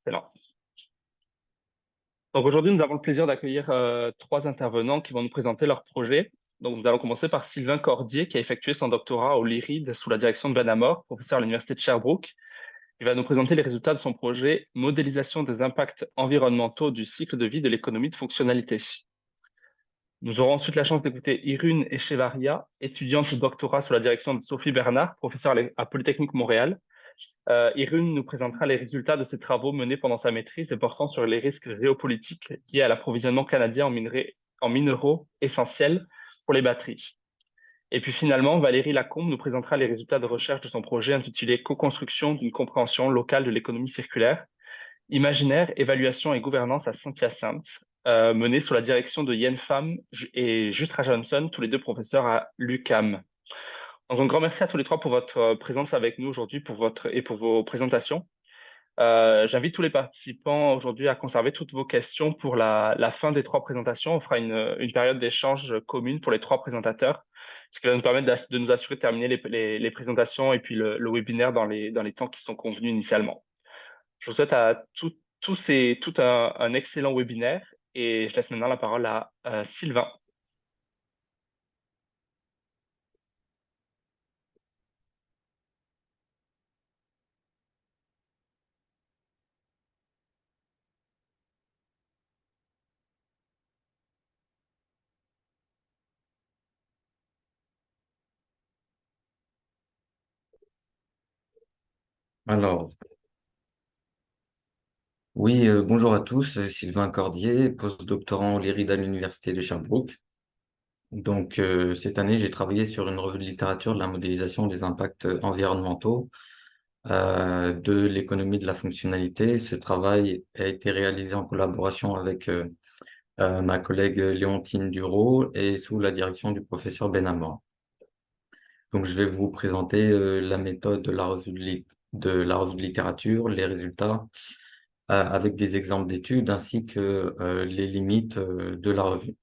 Excellent. Donc aujourd'hui, nous avons le plaisir d'accueillir trois intervenants qui vont nous présenter leur projet. Donc nous allons commencer par Sylvain Cordier, qui a effectué son doctorat au LIRID sous la direction de Ben Amor, professeur à l'université de Sherbrooke. Il va nous présenter les résultats de son projet Modélisation des impacts environnementaux du cycle de vie de l'économie de fonctionnalité. Nous aurons ensuite la chance d'écouter Irune Echevarria, étudiante de doctorat sous la direction de Sophie Bernard, professeure à Polytechnique Montréal. Irune nous présentera les résultats de ses travaux menés pendant sa maîtrise et portant sur les risques géopolitiques liés à l'approvisionnement canadien en minéraux essentiels pour les batteries. Et puis finalement, Valérie Lacombe nous présentera les résultats de recherche de son projet intitulé Co-construction d'une compréhension locale de l'économie circulaire, imaginaire, évaluation et gouvernance à Saint-Hyacinthe, mené sous la direction de Yen Pham et Justra Johnson, tous les deux professeurs à l'UQAM. Donc, un grand merci à tous les trois pour votre présence avec nous aujourd'hui pour vos présentations. J'invite tous les participants aujourd'hui à conserver toutes vos questions pour la fin des trois présentations. On fera une période d'échange commune pour les trois présentateurs, ce qui va nous permettre de nous assurer de terminer les présentations et puis le webinaire dans les temps qui sont convenus initialement. Je vous souhaite à tous et tout un excellent webinaire et je laisse maintenant la parole à Sylvain. Alors, oui, bonjour à tous, Sylvain Cordier, postdoctorant au LIRID à l'Université de Sherbrooke. Donc, cette année, j'ai travaillé sur une revue de littérature de la modélisation des impacts environnementaux de l'économie de la fonctionnalité. Ce travail a été réalisé en collaboration avec ma collègue Léontine Duro et sous la direction du professeur Benamor. Donc, je vais vous présenter la méthode de la revue de la revue de littérature, les résultats, avec des exemples d'études ainsi que les limites de la revue.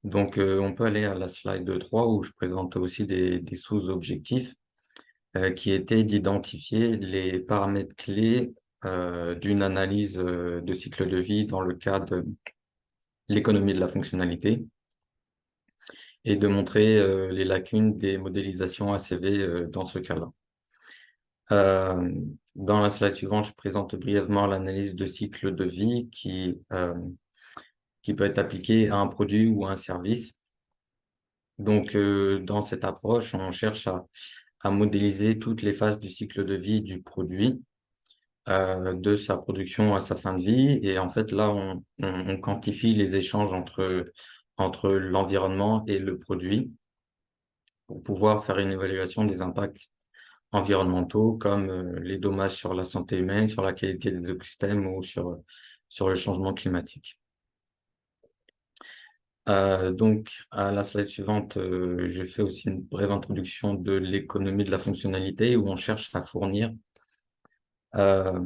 Donc, on peut aller à la slide 3 où je présente aussi des sous-objectifs qui étaient d'identifier les paramètres clés d'une analyse de cycle de vie dans le cadre de l'économie de la fonctionnalité et de montrer les lacunes des modélisations ACV dans ce cas-là. Dans la slide suivante, je présente brièvement l'analyse de cycle de vie qui peut être appliquée à un produit ou à un service. Donc, dans cette approche, on cherche à modéliser toutes les phases du cycle de vie du produit, de sa production à sa fin de vie. Et en fait, là, on quantifie les échanges entre l'environnement et le produit pour pouvoir faire une évaluation des impacts environnementaux comme les dommages sur la santé humaine, sur la qualité des écosystèmes ou sur le changement climatique. Donc, à la slide suivante, je fais aussi une brève introduction de l'économie de la fonctionnalité où on cherche à fournir euh,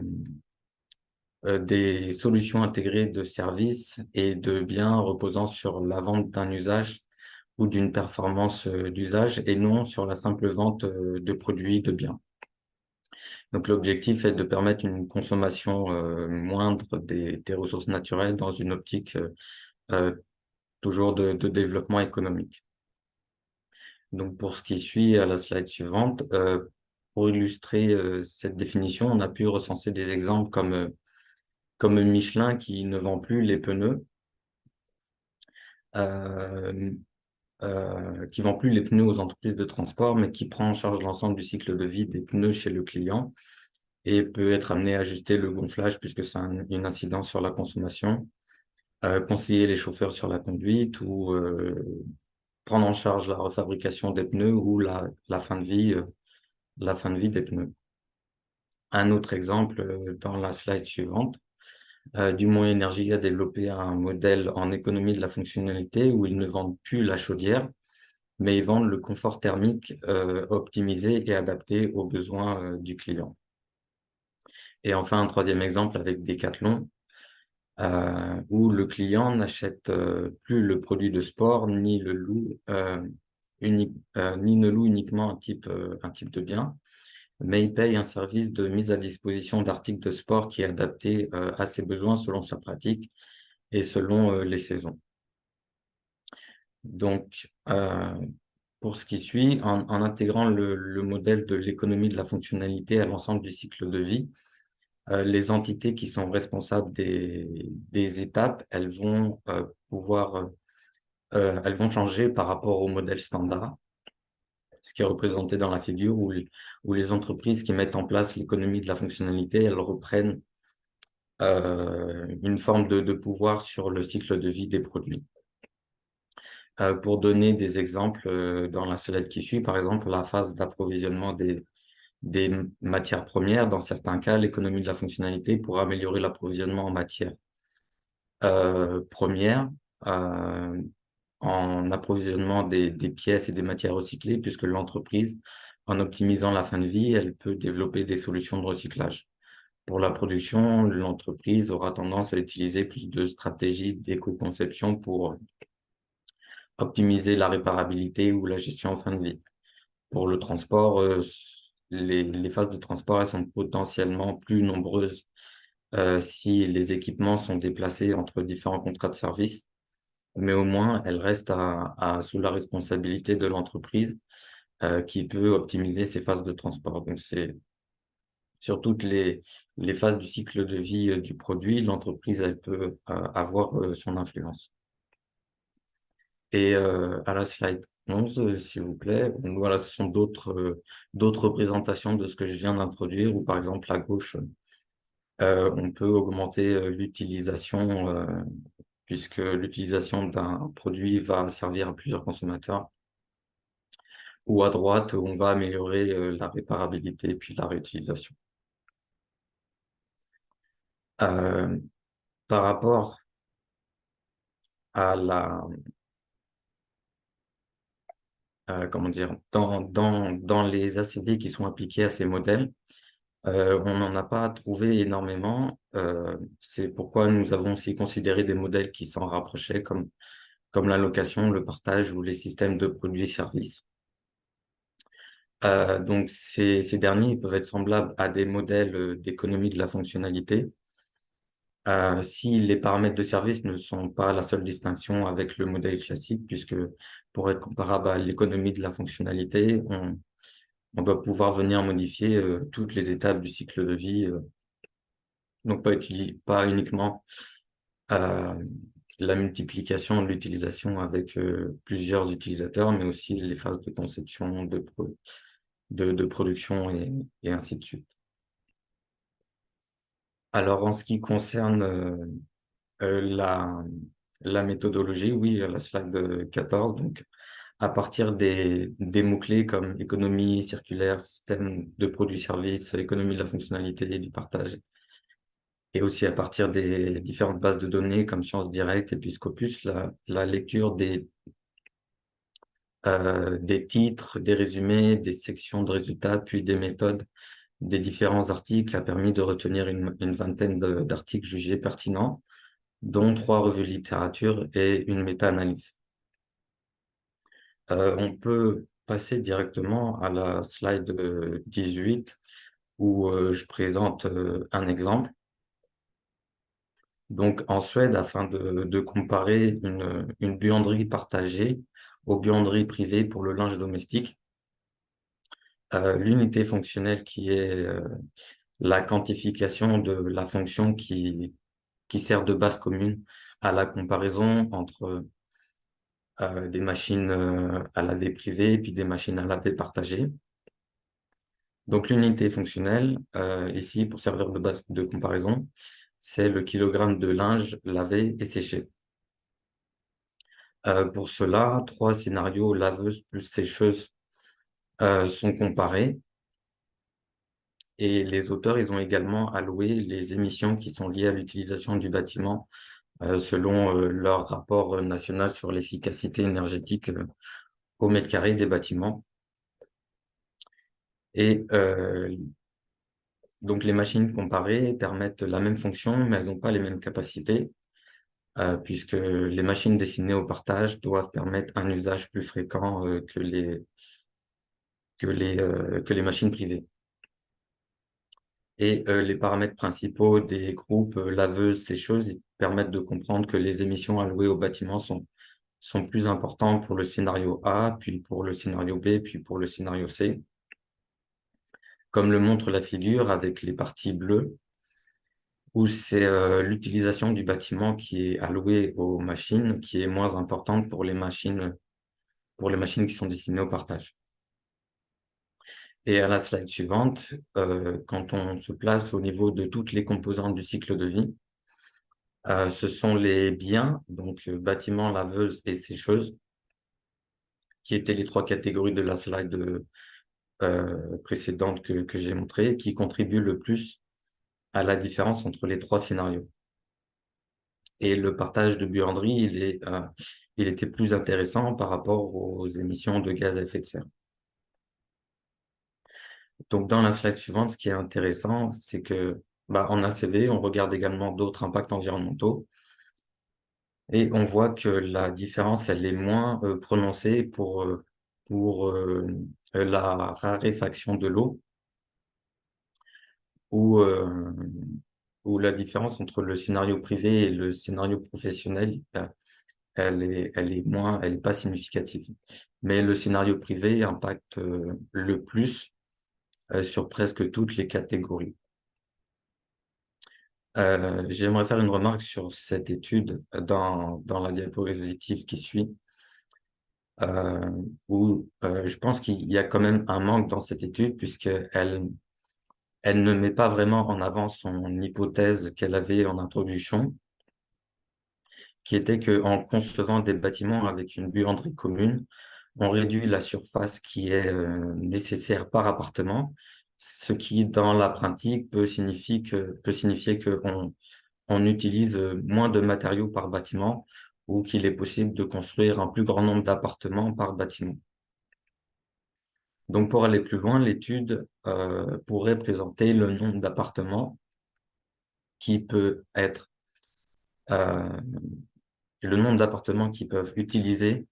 des solutions intégrées de services et de biens reposant sur la vente d'un usage ou d'une performance d'usage et non sur la simple vente de produits, de biens. Donc, l'objectif est de permettre une consommation moindre des ressources naturelles dans une optique euh, toujours de développement économique. Donc, pour ce qui suit à la slide suivante, pour illustrer cette définition, on a pu recenser des exemples comme Michelin qui ne vend plus les pneus, euh, qui vend plus les pneus aux entreprises de transport, mais qui prend en charge l'ensemble du cycle de vie des pneus chez le client et peut être amené à ajuster le gonflage puisque c'est une incidence sur la consommation, conseiller les chauffeurs sur la conduite ou prendre en charge la refabrication des pneus ou la fin de vie des pneus. Un autre exemple dans la slide suivante, Dumont Énergie a développé un modèle en économie de la fonctionnalité où ils ne vendent plus la chaudière, mais ils vendent le confort thermique optimisé et adapté aux besoins du client. Et enfin, un troisième exemple avec Decathlon, où le client n'achète plus le produit de sport ni ni ne loue uniquement un type de bien, mais il paye un service de mise à disposition d'articles de sport qui est adapté à ses besoins selon sa pratique et selon les saisons. Donc, pour ce qui suit, en intégrant le modèle de l'économie de la fonctionnalité à l'ensemble du cycle de vie, les entités qui sont responsables des étapes, elles vont changer par rapport au modèle standard, ce qui est représenté dans la figure où les entreprises qui mettent en place l'économie de la fonctionnalité, elles reprennent une forme de pouvoir sur le cycle de vie des produits. Pour donner des exemples dans la slide qui suit, par exemple, la phase d'approvisionnement des matières premières. Dans certains cas, l'économie de la fonctionnalité pour améliorer l'approvisionnement en matières premières, en approvisionnement des pièces et des matières recyclées, puisque l'entreprise, en optimisant la fin de vie, elle peut développer des solutions de recyclage. Pour la production, l'entreprise aura tendance à utiliser plus de stratégies d'éco-conception pour optimiser la réparabilité ou la gestion en fin de vie. Pour le transport, les phases de transport, elles sont potentiellement plus nombreuses si les équipements sont déplacés entre différents contrats de service, mais au moins elles restent sous la responsabilité de l'entreprise qui peut optimiser ces phases de transport. Donc c'est sur toutes les phases du cycle de vie du produit, l'entreprise elle peut avoir son influence. Et à la slide 11, s'il vous plaît, donc, voilà, ce sont d'autres représentations de ce que je viens d'introduire, ou par exemple à gauche, on peut augmenter l'utilisation, puisque l'utilisation d'un produit va servir à plusieurs consommateurs, ou à droite, on va améliorer la réparabilité puis la réutilisation. Euh, Par rapport à comment dire, dans les ACV qui sont appliqués à ces modèles, on n'en a pas trouvé énormément. C'est pourquoi nous avons aussi considéré des modèles qui s'en rapprochaient, comme la location, le partage ou les systèmes de produits-services. Donc, ces derniers peuvent être semblables à des modèles d'économie de la fonctionnalité. Si les paramètres de service ne sont pas la seule distinction avec le modèle classique, puisque pour être comparable à l'économie de la fonctionnalité, on doit pouvoir venir modifier toutes les étapes du cycle de vie, donc pas uniquement euh, la multiplication de l'utilisation avec plusieurs utilisateurs, mais aussi les phases de conception, de production et ainsi de suite. Alors, en ce qui concerne la méthodologie, oui, à la slide 14, donc à partir des mots-clés comme économie circulaire, système de produits-services, économie de la fonctionnalité et du partage, et aussi à partir des différentes bases de données comme Sciences Directes et puis Scopus, la lecture des titres, des résumés, des sections de résultats, puis des méthodes des différents articles a permis de retenir une vingtaine d'articles jugés pertinents, dont 3 revues de littérature et une méta-analyse. On peut passer directement à la slide 18 où je présente un exemple. Donc, en Suède, afin de comparer une buanderie partagée aux buanderies privées pour le linge domestique, l'unité fonctionnelle qui est la quantification de la fonction qui sert de base commune à la comparaison entre des machines à laver privées et puis des machines à laver partagées. Donc, l'unité fonctionnelle, ici, pour servir de base de comparaison, c'est le kilogramme de linge lavé et séché. Pour cela, 3 scénarios laveuse plus sécheuse sont comparés. Et les auteurs, ils ont également alloué les émissions qui sont liées à l'utilisation du bâtiment selon leur rapport national sur l'efficacité énergétique au mètre carré des bâtiments. Et donc, les machines comparées permettent la même fonction, mais elles n'ont pas les mêmes capacités, puisque les machines destinées au partage doivent permettre un usage plus fréquent que les machines privées. Et les paramètres principaux des groupes laveuses, sécheuses, ils permettent de comprendre que les émissions allouées au bâtiment sont plus importantes pour le scénario A, puis pour le scénario B, puis pour le scénario C, comme le montre la figure avec les parties bleues, où c'est l'utilisation du bâtiment qui est allouée aux machines, qui est moins importante pour les machines qui sont destinées au partage. Et à la slide suivante, quand on se place au niveau de toutes les composantes du cycle de vie, ce sont les biens, donc bâtiments, laveuses et sécheuses, qui étaient les trois catégories de la slide précédente que j'ai montrée, qui contribuent le plus à la différence entre les trois scénarios. Et le partage de buanderie, il était plus intéressant par rapport aux émissions de gaz à effet de serre. Donc, dans la slide suivante, ce qui est intéressant, c'est que en ACV, on regarde également d'autres impacts environnementaux et on voit que la différence, elle est moins prononcée pour la raréfaction de l'eau ou, ou la différence entre le scénario privé et le scénario professionnel, elle est pas significative. Mais le scénario privé impacte le plus sur presque toutes les catégories. J'aimerais faire une remarque sur cette étude dans la diapositive qui suit, euh, où je pense qu'il y a quand même un manque dans cette étude puisqu'elle ne met pas vraiment en avant son hypothèse qu'elle avait en introduction, qui était qu'en concevant des bâtiments avec une buanderie commune, on réduit la surface qui est nécessaire par appartement, ce qui, dans la pratique, peut signifier qu'on on utilise moins de matériaux par bâtiment ou qu'il est possible de construire un plus grand nombre d'appartements par bâtiment. Donc, pour aller plus loin, l'étude pourrait présenter le nombre d'appartements qui peut être euh, le nombre d'appartements qui peuvent utiliser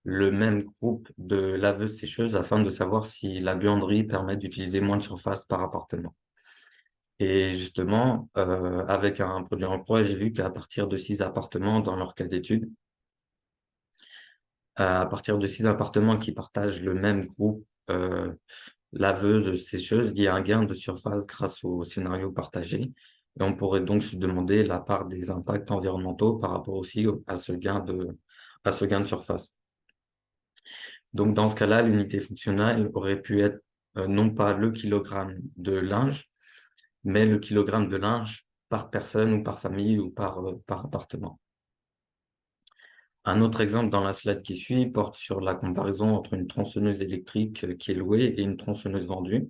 le même groupe de laveuses-sécheuses afin de savoir si la buanderie permet d'utiliser moins de surface par appartement. Et justement, avec un produit en proie, j'ai vu qu'à partir de 6 appartements dans leur cas d'étude, à partir de 6 appartements qui partagent le même groupe laveuse, sécheuse, il y a un gain de surface grâce au scénario partagé. Et on pourrait donc se demander la part des impacts environnementaux par rapport aussi à ce gain de surface. Donc, dans ce cas-là, l'unité fonctionnelle aurait pu être non pas le kilogramme de linge, mais le kilogramme de linge par personne ou par famille ou par appartement. Un autre exemple dans la slide qui suit porte sur la comparaison entre une tronçonneuse électrique qui est louée et une tronçonneuse vendue.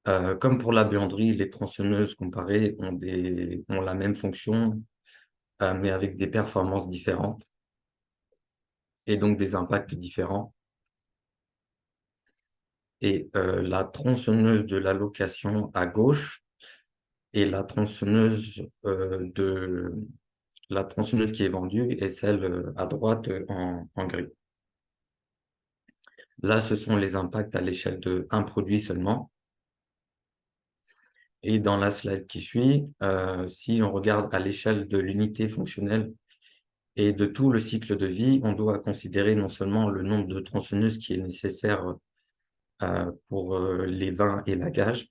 Comme pour la buanderie, les tronçonneuses comparées ont la même fonction, mais avec des performances différentes et donc des impacts différents. Et la tronçonneuse de la location à gauche et la tronçonneuse qui est vendue et celle à droite en gris. Là, ce sont les impacts à l'échelle d'un produit seulement. Et dans la slide qui suit, si on regarde à l'échelle de l'unité fonctionnelle et de tout le cycle de vie, on doit considérer non seulement le nombre de tronçonneuses qui est nécessaire pour les vins et la gage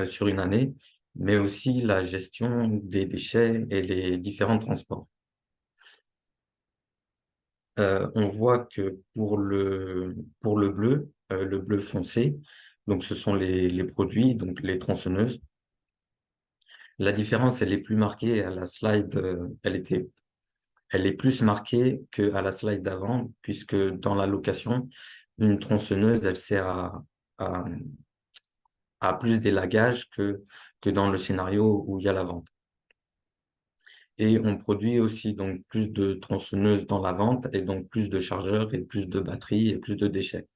sur une année, mais aussi la gestion des déchets et les différents transports. On voit que pour le le bleu foncé, donc ce sont les produits, donc les tronçonneuses. La différence, elle est plus marquée à la slide, elle est plus marquée qu'à la slide d'avant, puisque dans la location, une tronçonneuse, elle sert à, à plus d'élagage que dans le scénario où il y a la vente. Et on produit aussi donc plus de tronçonneuses dans la vente et donc plus de chargeurs et plus de batteries et plus de déchets,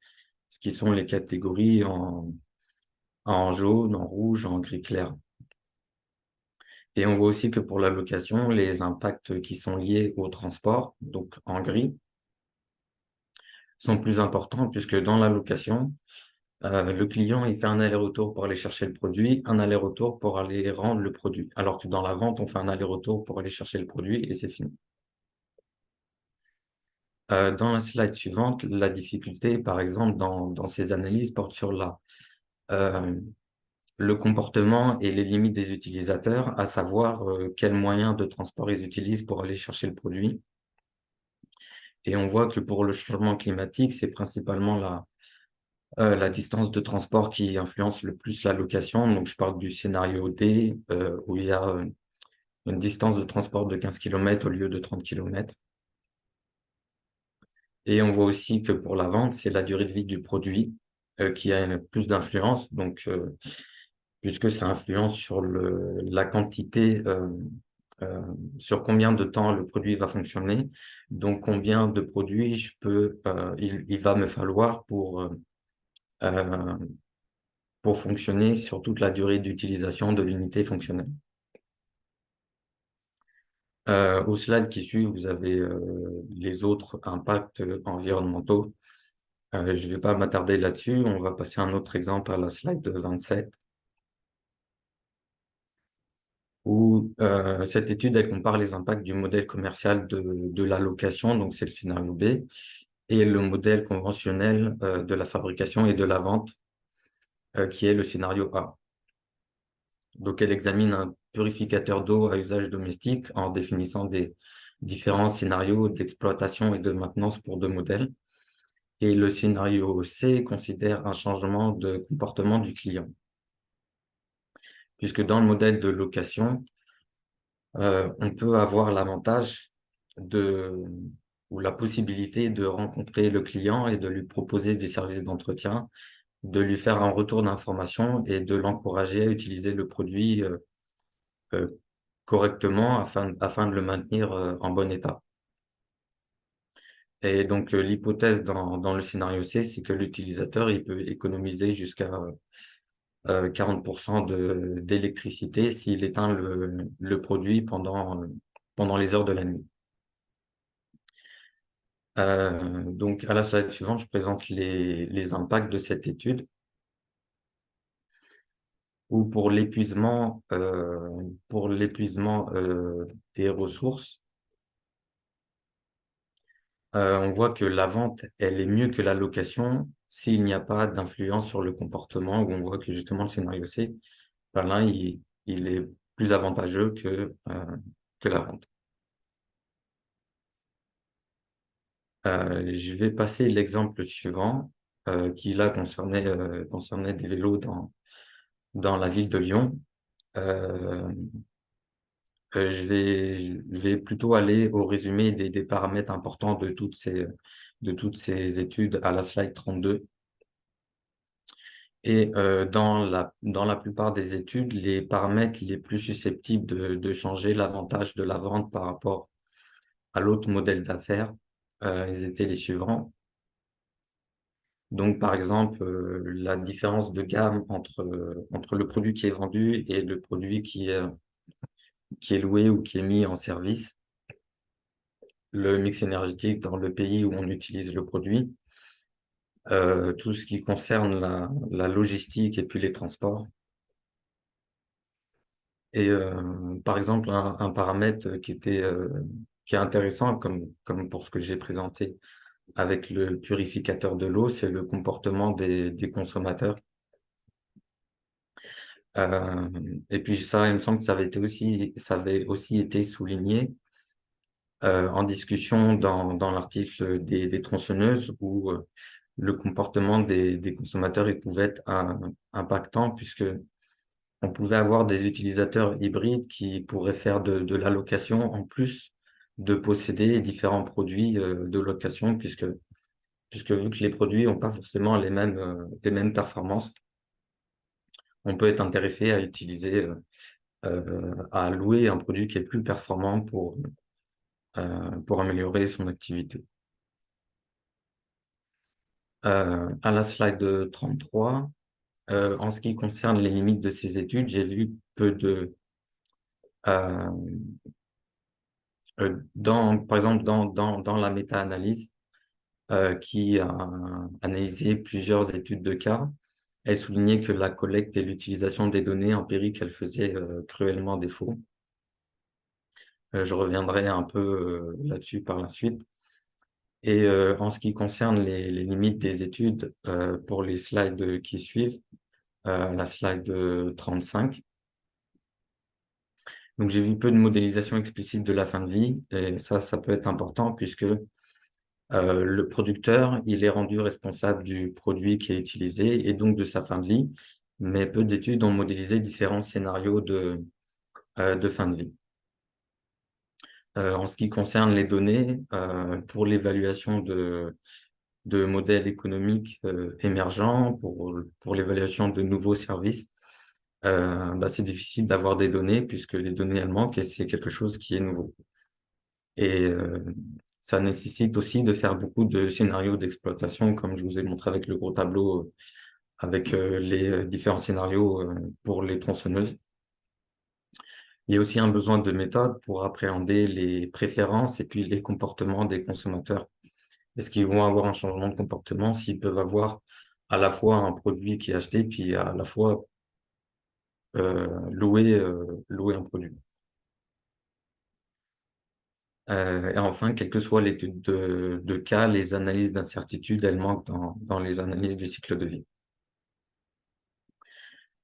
ce qui sont les catégories en jaune, en rouge, en gris clair. Et on voit aussi que pour la location, les impacts qui sont liés au transport, donc en gris, sont plus importants puisque dans la location, Le client, il fait un aller-retour pour aller chercher le produit, un aller-retour pour aller rendre le produit. Alors que dans la vente, on fait un aller-retour pour aller chercher le produit et c'est fini. Dans la slide suivante, la difficulté, par exemple, dans ces analyses porte sur euh, le comportement et les limites des utilisateurs, à savoir quels moyens de transport ils utilisent pour aller chercher le produit. Et on voit que pour le changement climatique, c'est principalement la distance de transport qui influence le plus la location. Donc, je parle du scénario D, où il y a une distance de transport de 15 km au lieu de 30 km. Et on voit aussi que pour la vente, c'est la durée de vie du produit qui a plus d'influence. Donc, puisque ça influence sur la quantité, euh, sur combien de temps le produit va fonctionner. Donc, combien de produits il va me falloir euh, pour fonctionner sur toute la durée d'utilisation de l'unité fonctionnelle. Au slide qui suit, vous avez les autres impacts environnementaux. Je ne vais pas m'attarder là-dessus. On va passer à un autre exemple à la slide 27, où cette étude, elle compare les impacts du modèle commercial de la location, donc c'est le scénario B, et le modèle conventionnel de la fabrication et de la vente, qui est le scénario A. Donc, elle examine un purificateur d'eau à usage domestique en définissant des différents scénarios d'exploitation et de maintenance pour deux modèles. Et le scénario C considère un changement de comportement du client, puisque dans le modèle de location, on peut avoir l'avantage de, ou la possibilité de rencontrer le client et de lui proposer des services d'entretien, de lui faire un retour d'information et de l'encourager à utiliser le produit euh, correctement afin de le maintenir en bon état. Et donc, l'hypothèse dans le scénario C, c'est que l'utilisateur, il peut économiser jusqu'à 40% d'électricité s'il éteint le produit pendant les heures de la nuit. Donc, à la slide suivante, je présente les impacts de cette étude, où pour l'épuisement des ressources, on voit que la vente, elle est mieux que la location s'il n'y a pas d'influence sur le comportement, où on voit que justement le scénario C, ben là, il est plus avantageux que la vente. Je vais passer l'exemple suivant, qui là concernait des vélos dans la ville de Lyon. Euh, je vais plutôt aller au résumé des paramètres importants de toutes ces études à la slide 32. Et dans la plupart des études, les paramètres les plus susceptibles de changer l'avantage de la vente par rapport à l'autre modèle d'affaires, ils étaient les suivants. Donc, par exemple, la différence de gamme entre le produit qui est vendu et le produit qui est loué ou qui est mis en service, le mix énergétique dans le pays où on utilise le produit, tout ce qui concerne la logistique et puis les transports. Et par exemple, un paramètre qui est intéressant, comme pour ce que j'ai présenté avec le purificateur de l'eau, c'est le comportement des consommateurs. Euh, et puis ça, il me semble que ça avait aussi été souligné en discussion dans l'article des tronçonneuses où le comportement des consommateurs il pouvait être impactant puisque on pouvait avoir des utilisateurs hybrides qui pourraient faire de la location en plus de posséder différents produits de location puisque vu que les produits n'ont pas forcément les mêmes performances, on peut être intéressé à à louer un produit qui est plus performant pour améliorer son activité. À la slide 33, en ce qui concerne les limites de ces études, j'ai vu euh, par exemple, dans la méta-analyse qui a analysé plusieurs études de cas, Elle soulignait que la collecte et l'utilisation des données empiriques, elles faisaient cruellement défaut. Je reviendrai un peu là-dessus par la suite. Et en ce qui concerne les limites des études, pour les slides qui suivent, la slide 35. Donc, j'ai vu peu de modélisation explicite de la fin de vie, et ça peut être important puisque le producteur, il est rendu responsable du produit qui est utilisé et donc de sa fin de vie, mais peu d'études ont modélisé différents scénarios de fin de vie. En ce qui concerne les données, pour l'évaluation de modèles économiques émergents, pour l'évaluation de nouveaux services, c'est difficile d'avoir des données puisque les données, elles manquent et c'est quelque chose qui est nouveau. Et ça nécessite aussi de faire beaucoup de scénarios d'exploitation, comme je vous ai montré avec le gros tableau, avec les différents scénarios pour les tronçonneuses. Il y a aussi un besoin de méthode pour appréhender les préférences et puis les comportements des consommateurs. Est-ce qu'ils vont avoir un changement de comportement s'ils peuvent avoir à la fois un produit qui est acheté, puis à la fois louer un produit. Et enfin, quelle que soit l'étude de cas, les analyses d'incertitude, elles manquent dans les analyses du cycle de vie.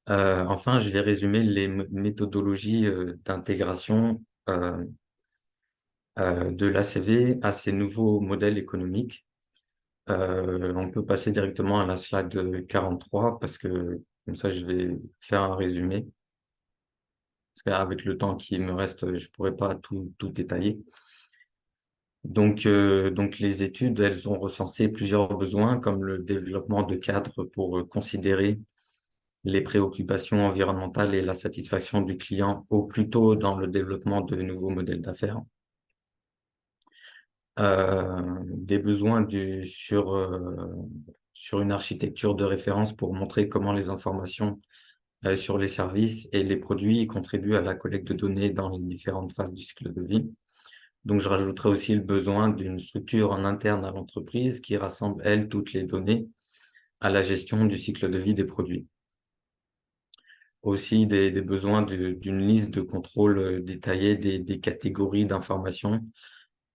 Enfin, je vais résumer les méthodologies d'intégration de l'ACV à ces nouveaux modèles économiques. On peut passer directement à la slide 43 parce que comme ça, je vais faire un résumé. Parce qu'avec le temps qui me reste, je pourrais pas tout détailler. Donc les études, elles ont recensé plusieurs besoins comme le développement de cadres pour considérer les préoccupations environnementales et la satisfaction du client au plus tôt dans le développement de nouveaux modèles d'affaires. Des besoins sur une architecture de référence pour montrer comment les informations sur les services et les produits contribuent à la collecte de données dans les différentes phases du cycle de vie. Donc, je rajouterai aussi le besoin d'une structure en interne à l'entreprise qui rassemble, elle, toutes les données à la gestion du cycle de vie des produits. Aussi des besoins d'une liste de contrôle détaillée des catégories d'informations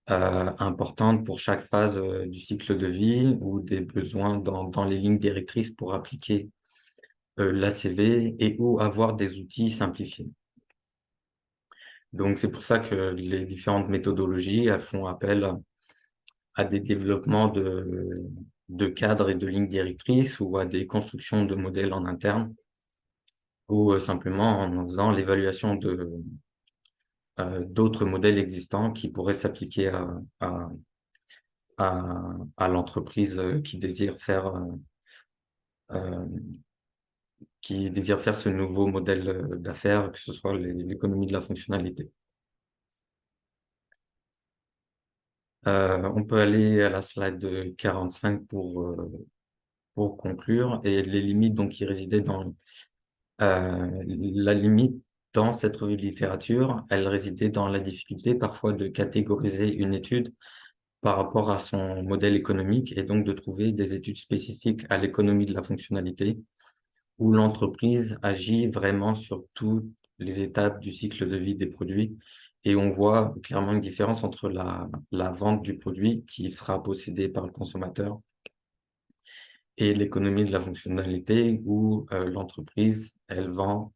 importantes pour chaque phase du cycle de vie ou des besoins dans les lignes directrices pour appliquer l'ACV et ou avoir des outils simplifiés. Donc, c'est pour ça que les différentes méthodologies, elles font appel à des développements de cadres et de lignes directrices ou à des constructions de modèles en interne ou simplement en faisant l'évaluation d'autres modèles existants qui pourraient s'appliquer à l'entreprise euh, qui désire faire ce nouveau modèle d'affaires, que ce soit l'économie de la fonctionnalité. On peut aller à la slide 45 pour conclure et les limites donc qui résidaient dans la limite dans cette revue de littérature, elle résidait dans la difficulté parfois de catégoriser une étude par rapport à son modèle économique et donc de trouver des études spécifiques à l'économie de la fonctionnalité où l'entreprise agit vraiment sur toutes les étapes du cycle de vie des produits. Et on voit clairement une différence entre la vente du produit qui sera possédé par le consommateur et l'économie de la fonctionnalité où l'entreprise, elle vend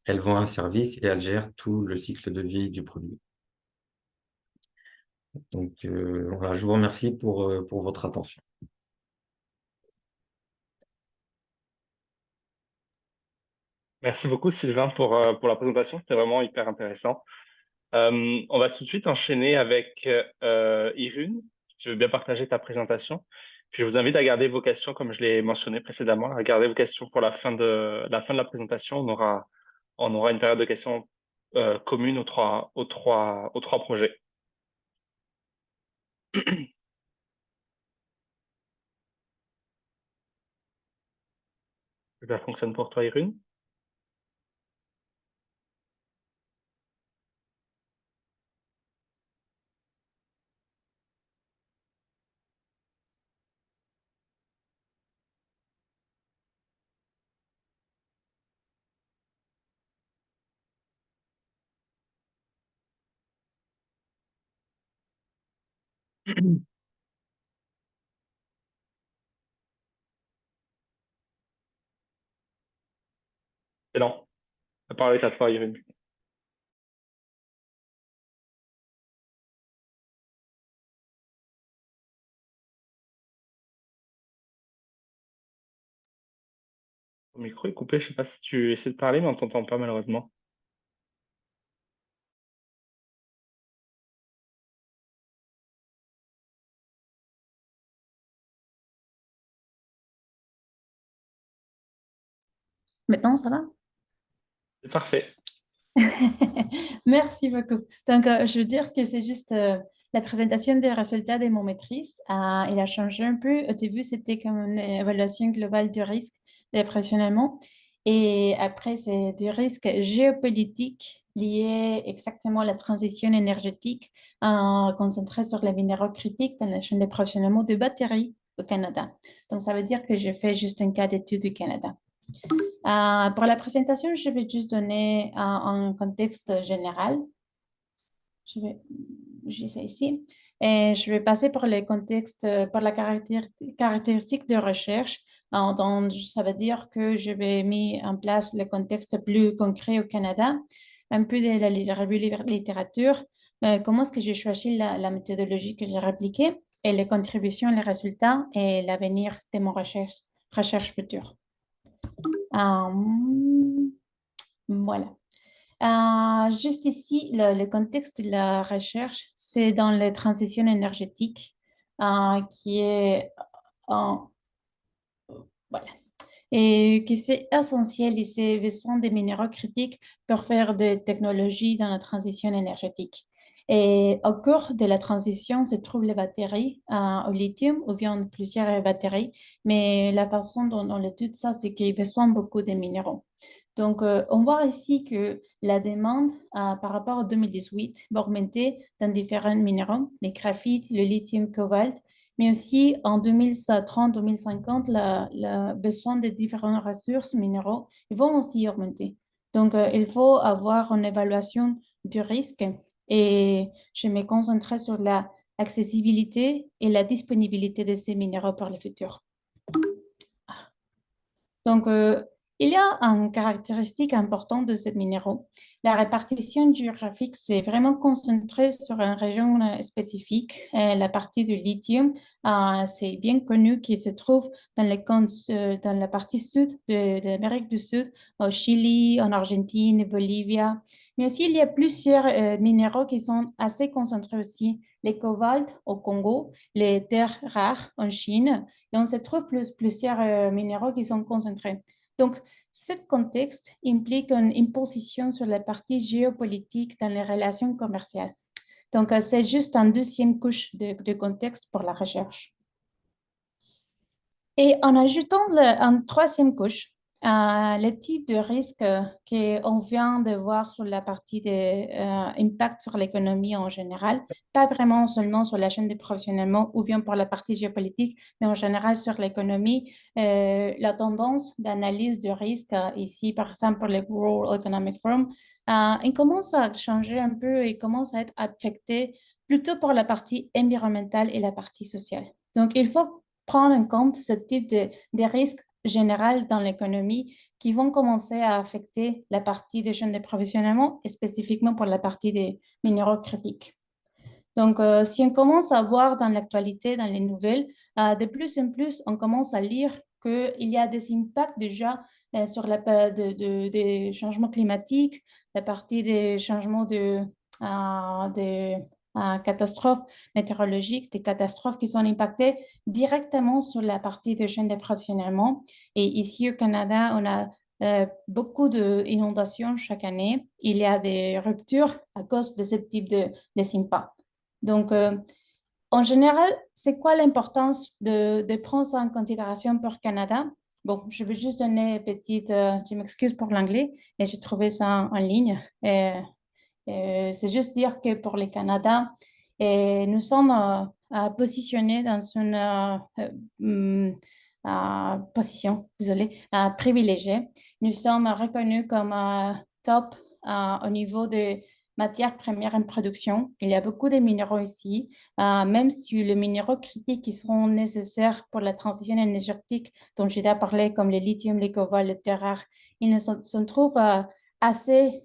un service et elle gère tout le cycle de vie du produit. Donc voilà, je vous remercie pour votre attention. Merci beaucoup, Sylvain, pour la présentation. C'était vraiment hyper intéressant. On va tout de suite enchaîner avec Irune, si tu veux bien partager ta présentation. Puis je vous invite à garder vos questions, comme je l'ai mentionné précédemment, à garder vos questions pour la fin de la présentation. On aura une période de questions commune aux trois projets. Ça fonctionne pour toi, Irune? Excellent. La parole est à toi, Irène. Ton micro est coupé, je sais pas si tu essaies de parler, mais on t'entend pas malheureusement. Maintenant, ça va? C'est parfait. Merci beaucoup. Donc, je veux dire que c'est juste la présentation des résultats de mon maîtrise. Il a changé un peu. Au début, c'était comme une évaluation globale du risque dépressionnellement. Et après, c'est du risque géopolitique lié exactement à la transition énergétique, concentré sur les minéraux critiques dans la chaîne d'approvisionnement de batteries au Canada. Donc, ça veut dire que je fais juste un cas d'étude du Canada. Pour la présentation, je vais juste donner un contexte général. Je vais, j'essaie ici. Et je vais passer par le contexte, par la caractéristique de recherche. Donc, ça veut dire que je vais mettre en place le contexte plus concret au Canada, un peu de la revue littérature, comment est-ce que j'ai choisi la méthodologie que j'ai répliquée et les contributions, les résultats et l'avenir de mon recherche future. Voilà. Juste ici, le contexte de la recherche, c'est dans la transition énergétique qui est en, voilà, et que c'est essentiel et c'est besoin des minéraux critiques pour faire des technologies dans la transition énergétique. Et au cours de la transition se trouvent les batteries au lithium ou bien plusieurs batteries, mais la façon dont on étudie ça, c'est qu'il y a besoin beaucoup de minéraux. Donc, on voit ici que la demande par rapport à 2018 va augmenter dans différents minéraux, les graphites, le lithium, cobalt, mais aussi en 2030-2050, le besoin de différentes ressources minéraux vont aussi augmenter. Donc, il faut avoir une évaluation du risque et je me concentrerai sur la accessibilité et la disponibilité de ces minéraux pour le futur. Donc, il y a une caractéristique importante de ces minéraux. La répartition géographique, c'est vraiment concentré sur une région spécifique. La partie du lithium, c'est bien connu qu'il se trouve dans la partie sud de l'Amérique du Sud, au Chili, en Argentine, Bolivie. Mais aussi, il y a plusieurs minéraux qui sont assez concentrés aussi. Les cobaltes au Congo, les terres rares en Chine, et on se trouve plusieurs minéraux qui sont concentrés. Donc, ce contexte implique une imposition sur la partie géopolitique dans les relations commerciales. Donc, c'est juste une deuxième couche de contexte pour la recherche. Et en ajoutant une troisième couche, le type de risque qu'on vient de voir sur la partie de impact sur l'économie en général, pas vraiment seulement sur la chaîne de provisionnement ou bien pour la partie géopolitique, mais en général sur l'économie, la tendance d'analyse du risque, ici par exemple pour le World Economic Forum, il commence à changer un peu et commence à être affecté plutôt par la partie environnementale et la partie sociale. Donc, il faut prendre en compte ce type de risques généraux dans l'économie qui vont commencer à affecter la partie des chaînes d'approvisionnement et spécifiquement pour la partie des minéraux critiques. Donc, si on commence à voir dans l'actualité, dans les nouvelles, de plus en plus, on commence à lire qu'il y a des impacts déjà sur des changements climatiques, la partie des changements de catastrophes météorologiques, des catastrophes qui sont impactées directement sur la partie de chaîne d'approvisionnement. Et ici au Canada, on a beaucoup d'inondations chaque année. Il y a des ruptures à cause de ce type de impacts. Donc, en général, c'est quoi l'importance de prendre ça en considération pour le Canada? Bon, je vais juste donner une petite, je m'excuse pour l'anglais, et j'ai trouvé ça en ligne. C'est juste dire que pour le Canada, nous sommes positionnés dans une position, désolé, privilégiée. Nous sommes reconnus comme top au niveau de matières premières en production. Il y a beaucoup de minéraux ici, même si les minéraux critiques qui seront nécessaires pour la transition énergétique dont j'ai déjà parlé, comme le lithium, le cobalt, le terre rare, ils ne se trouvent assez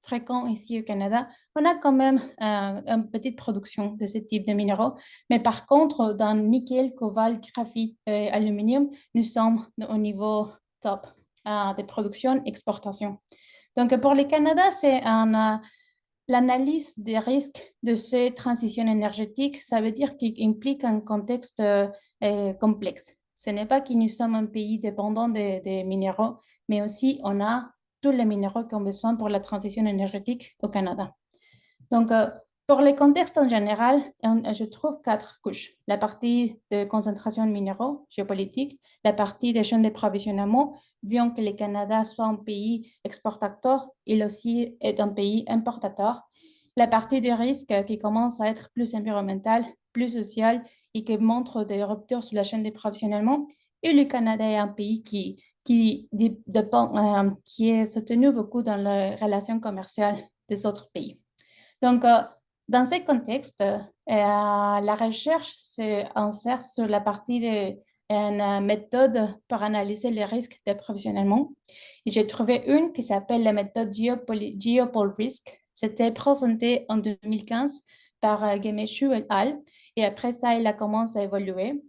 fréquents ici au Canada. On a quand même une petite production de ce type de minéraux, mais par contre, dans nickel, cobalt, graphite et aluminium, nous sommes au niveau top de production exportation. Donc, pour le Canada, c'est l'analyse des risques de ces transitions énergétiques. Ça veut dire qu'il implique un contexte complexe. Ce n'est pas que nous sommes un pays dépendant des minéraux, mais aussi on a tous les minéraux qu'on a besoin pour la transition énergétique au Canada. Donc, pour les contextes en général, je trouve 4 couches. La partie de concentration de minéraux, géopolitique, la partie des chaînes d'approvisionnement, bien que le Canada soit un pays exportateur, il aussi est un pays importateur. La partie de risque qui commence à être plus environnementale, plus sociale et qui montre des ruptures sur la chaîne d'approvisionnement. Et le Canada est un pays qui est soutenu beaucoup dans les relations commerciales des autres pays. Donc, dans ce contexte, la recherche s'insère sur la partie d'une méthode pour analyser les risques d'approvisionnement. Et j'ai trouvé une qui s'appelle la méthode Geopol Risk. C'était présenté en 2015 par Gemeshu et al. Et après ça, il a commencé à évoluer.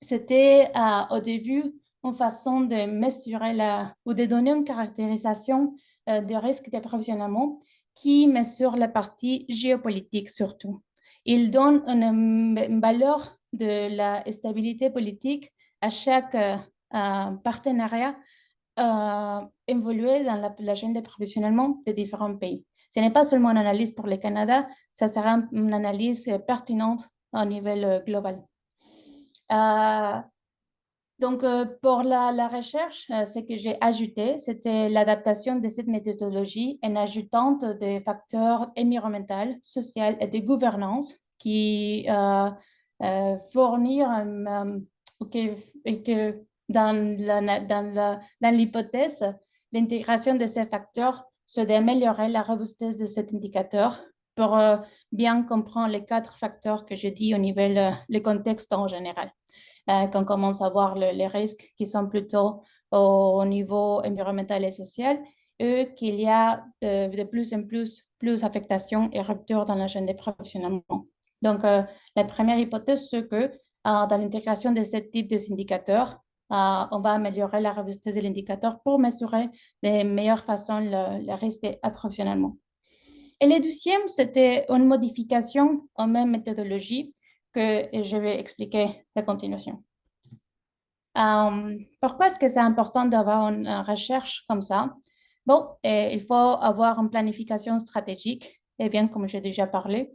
C'était au début une façon de mesurer ou de donner une caractérisation de risque d'approvisionnement qui mesure la partie géopolitique surtout. Il donne une valeur de la stabilité politique à chaque partenariat évolué dans la chaîne d'approvisionnement des différents pays. Ce n'est pas seulement une analyse pour le Canada, ça sera une analyse pertinente au niveau global. Donc, pour la recherche, ce que j'ai ajouté, c'était l'adaptation de cette méthodologie en ajoutant des facteurs environnementaux, sociaux et de gouvernance qui fournissent que dans l'hypothèse, l'intégration de ces facteurs c'est d'améliorer la robustesse de cet indicateur pour bien comprendre les 4 facteurs que je dis au niveau le contexte en général. Qu'on commence à voir les risques qui sont plutôt au niveau environnemental et social, et qu'il y a de plus en plus affectations et ruptures dans la chaîne d'approvisionnement. Donc, la première hypothèse, c'est que dans l'intégration de ce type d'indicateurs, on va améliorer la robustesse de l'indicateur pour mesurer de meilleures façons le risque d'approvisionnement. Et le deuxième, c'était une modification en même méthodologie que je vais expliquer la continuation. Pourquoi est-ce que c'est important d'avoir une recherche comme ça? Bon, il faut avoir une planification stratégique, et bien comme j'ai déjà parlé.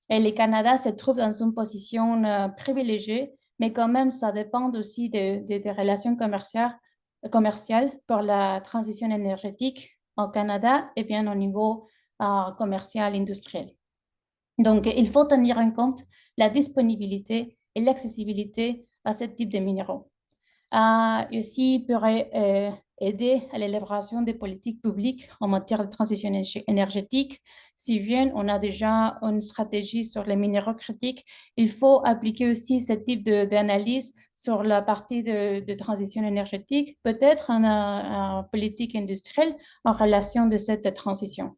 Et le Canada se trouve dans une position privilégiée, mais quand même, ça dépend aussi des relations commerciales pour la transition énergétique au Canada et bien au niveau commercial industriel. Donc, il faut tenir en compte la disponibilité et l'accessibilité à ce type de minéraux. Aussi, pourrait aider à l'élaboration des politiques publiques en matière de transition énergétique. Si bien on a déjà une stratégie sur les minéraux critiques, il faut appliquer aussi ce type d'analyse sur la partie de transition énergétique, peut-être en politique industrielle en relation de cette transition.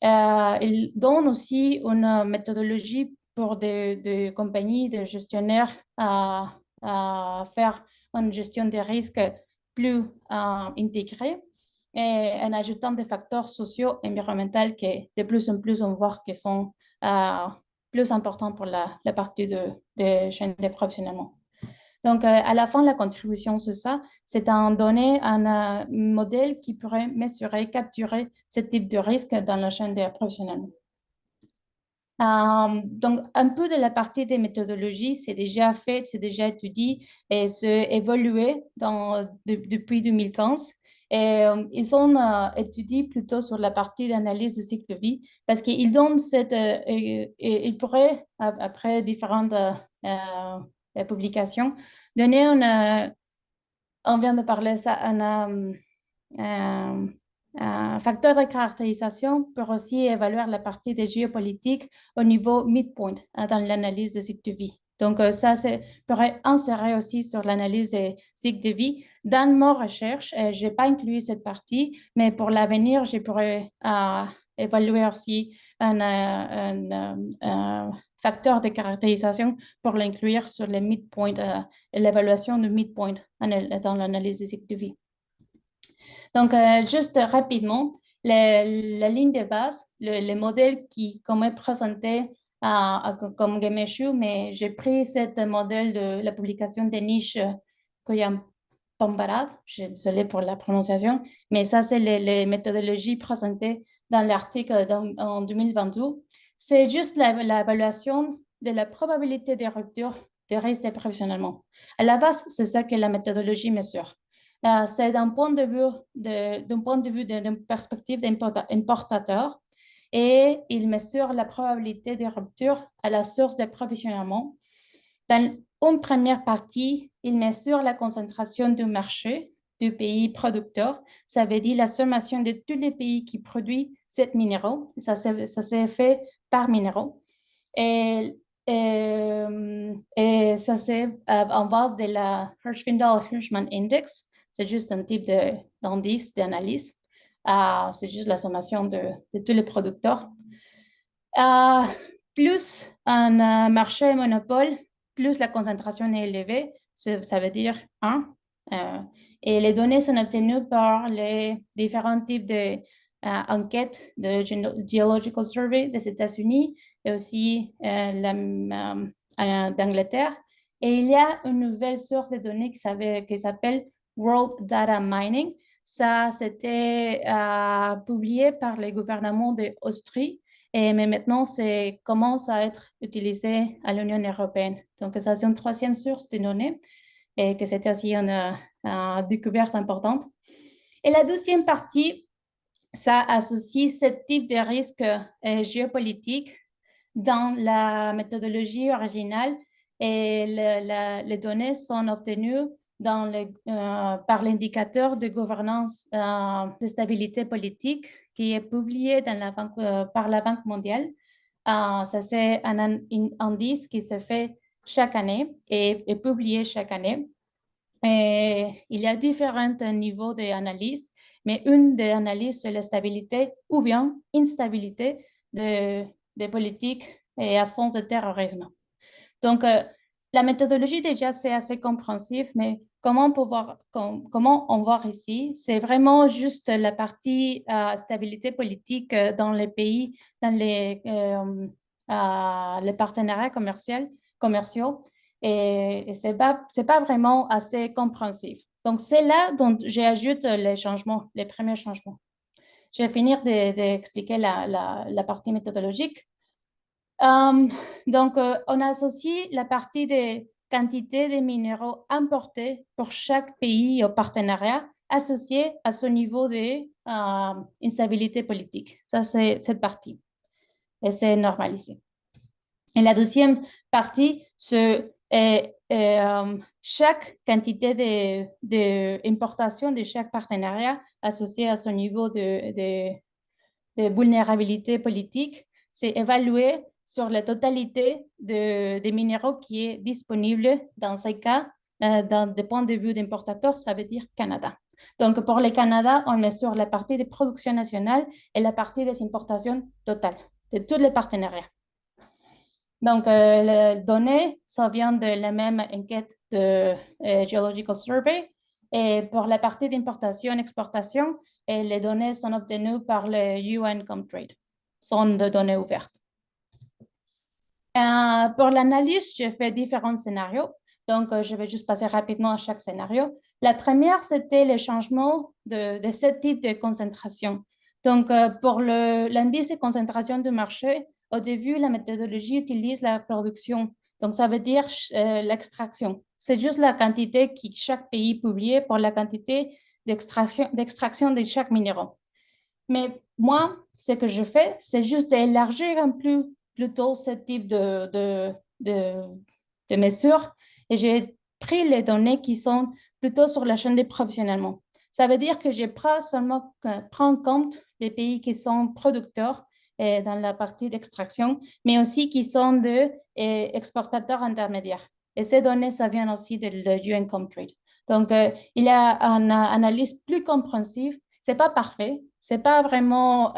Il donne aussi une méthodologie pour des compagnies, des gestionnaires à faire une gestion des risques plus intégrée et en ajoutant des facteurs sociaux et environnementaux qui de plus en plus on voit qui sont plus importants pour la partie de chaîne d'approvisionnement. Donc, à la fin, la contribution, c'est ça, c'est en donner un modèle qui pourrait mesurer, capturer ce type de risque dans la chaîne d'approvisionnement. Donc, un peu de la partie des méthodologies, c'est déjà fait, c'est déjà étudié et c'est évolué depuis 2015. Et ils ont étudié plutôt sur la partie d'analyse de cycle de vie parce qu'ils donnent ils pourraient, après différentes publications, donner on vient de parler ça, facteur de caractérisation pour aussi évaluer la partie de géopolitique au niveau midpoint dans l'analyse de cycle de vie. Donc, ça pourrait insérer aussi sur l'analyse des cycles de vie. Dans mon recherche, je n'ai pas inclus cette partie, mais pour l'avenir, je pourrais évaluer aussi un facteur de caractérisation pour l'inclure sur le midpoint, l'évaluation du midpoint dans l'analyse des cycles de vie. Donc, juste rapidement, la ligne de base, le modèle comme est présenté comme GameShoe, mais j'ai pris ce modèle de la publication de Niche Koyam Pambarad, je suis désolée pour la prononciation, mais ça, c'est les méthodologies présentées dans l'article en 2022. C'est juste l'évaluation de la probabilité de rupture de risque de prévisionnellement. À la base, c'est ça que la méthodologie mesure. C'est d'un point de vue d'une perspective d'importateur et il mesure la probabilité de rupture à la source d'approvisionnement. Dans une première partie, il mesure la concentration du marché du pays producteur. Ça veut dire la sommation de tous les pays qui produisent ces minéraux. Ça s'est fait par minéraux. Et ça, c'est en base de la Hirschfindel-Hirschman Index. C'est juste un type d'indice d'analyse. C'est juste la sommation de tous les producteurs. Plus un marché monopole, plus la concentration est élevée, ça veut dire 1. Et les données sont obtenues par les différents types d'enquêtes de Geological Survey des États-Unis et aussi d'Angleterre. Et il y a une nouvelle source de données qui s'appelle World Data Mining. Ça, c'était publié par le gouvernement d'Austrie, mais maintenant, ça commence à être utilisé à l'Union européenne. Donc, ça, c'est une troisième source de données et que c'était aussi une découverte importante. Et la deuxième partie, ça associe ce type de risque géopolitique dans la méthodologie originale et les données sont obtenues par l'indicateur de gouvernance de stabilité politique qui est publié par la Banque mondiale. Ça, c'est un indice qui se fait chaque année et est publié chaque année. Et il y a différents niveaux d'analyse, mais une des analyses sur la stabilité ou bien instabilité des politiques et absence de terrorisme. Donc, la méthodologie, déjà, c'est assez compréhensif, mais comment on voit ici, c'est vraiment juste la partie stabilité politique dans les pays, dans les partenariats commerciaux, et c'est pas vraiment assez compréhensif. Donc, c'est là dont j'ajoute les premiers changements. Je vais finir d'expliquer la partie méthodologique. Donc, on associe la partie des quantités de minéraux importés pour chaque pays au partenariat associé à son niveau d'instabilité politique. Ça, c'est cette partie. Et c'est normalisé. Et la deuxième partie, c'est chaque quantité d'importation de chaque partenariat associé à son niveau de vulnérabilité politique, c'est évalué sur la totalité des minéraux qui est disponible dans ces cas, des points de vue d'importateur, ça veut dire Canada. Donc, pour le Canada, on mesure la partie de production nationale et la partie des importations totales de tous les partenariats. Donc, les données, ça vient de la même enquête de Geological Survey. Et pour la partie d'importation-exportation, les données sont obtenues par le UN Comtrade. Sont de données ouvertes. Pour l'analyse, j'ai fait différents scénarios. Donc, je vais juste passer rapidement à chaque scénario. La première, c'était le changement de ce type de concentration. Donc, pour l'indice de concentration du marché, au début, la méthodologie utilise la production. Donc, ça veut dire l'extraction. C'est juste la quantité que chaque pays publie pour la quantité d'extraction de chaque minéral. Mais moi, ce que je fais, c'est juste d'élargir un peu plutôt ce type de mesures. Et j'ai pris les données qui sont plutôt sur la chaîne d'approvisionnement. Ça veut dire que je prends en compte les pays qui sont producteurs dans la partie d'extraction, mais aussi qui sont des exportateurs intermédiaires. Et ces données, ça vient aussi de UN Comtrade. Donc, il y a une analyse plus compréhensive. Ce n'est pas parfait, ce n'est pas vraiment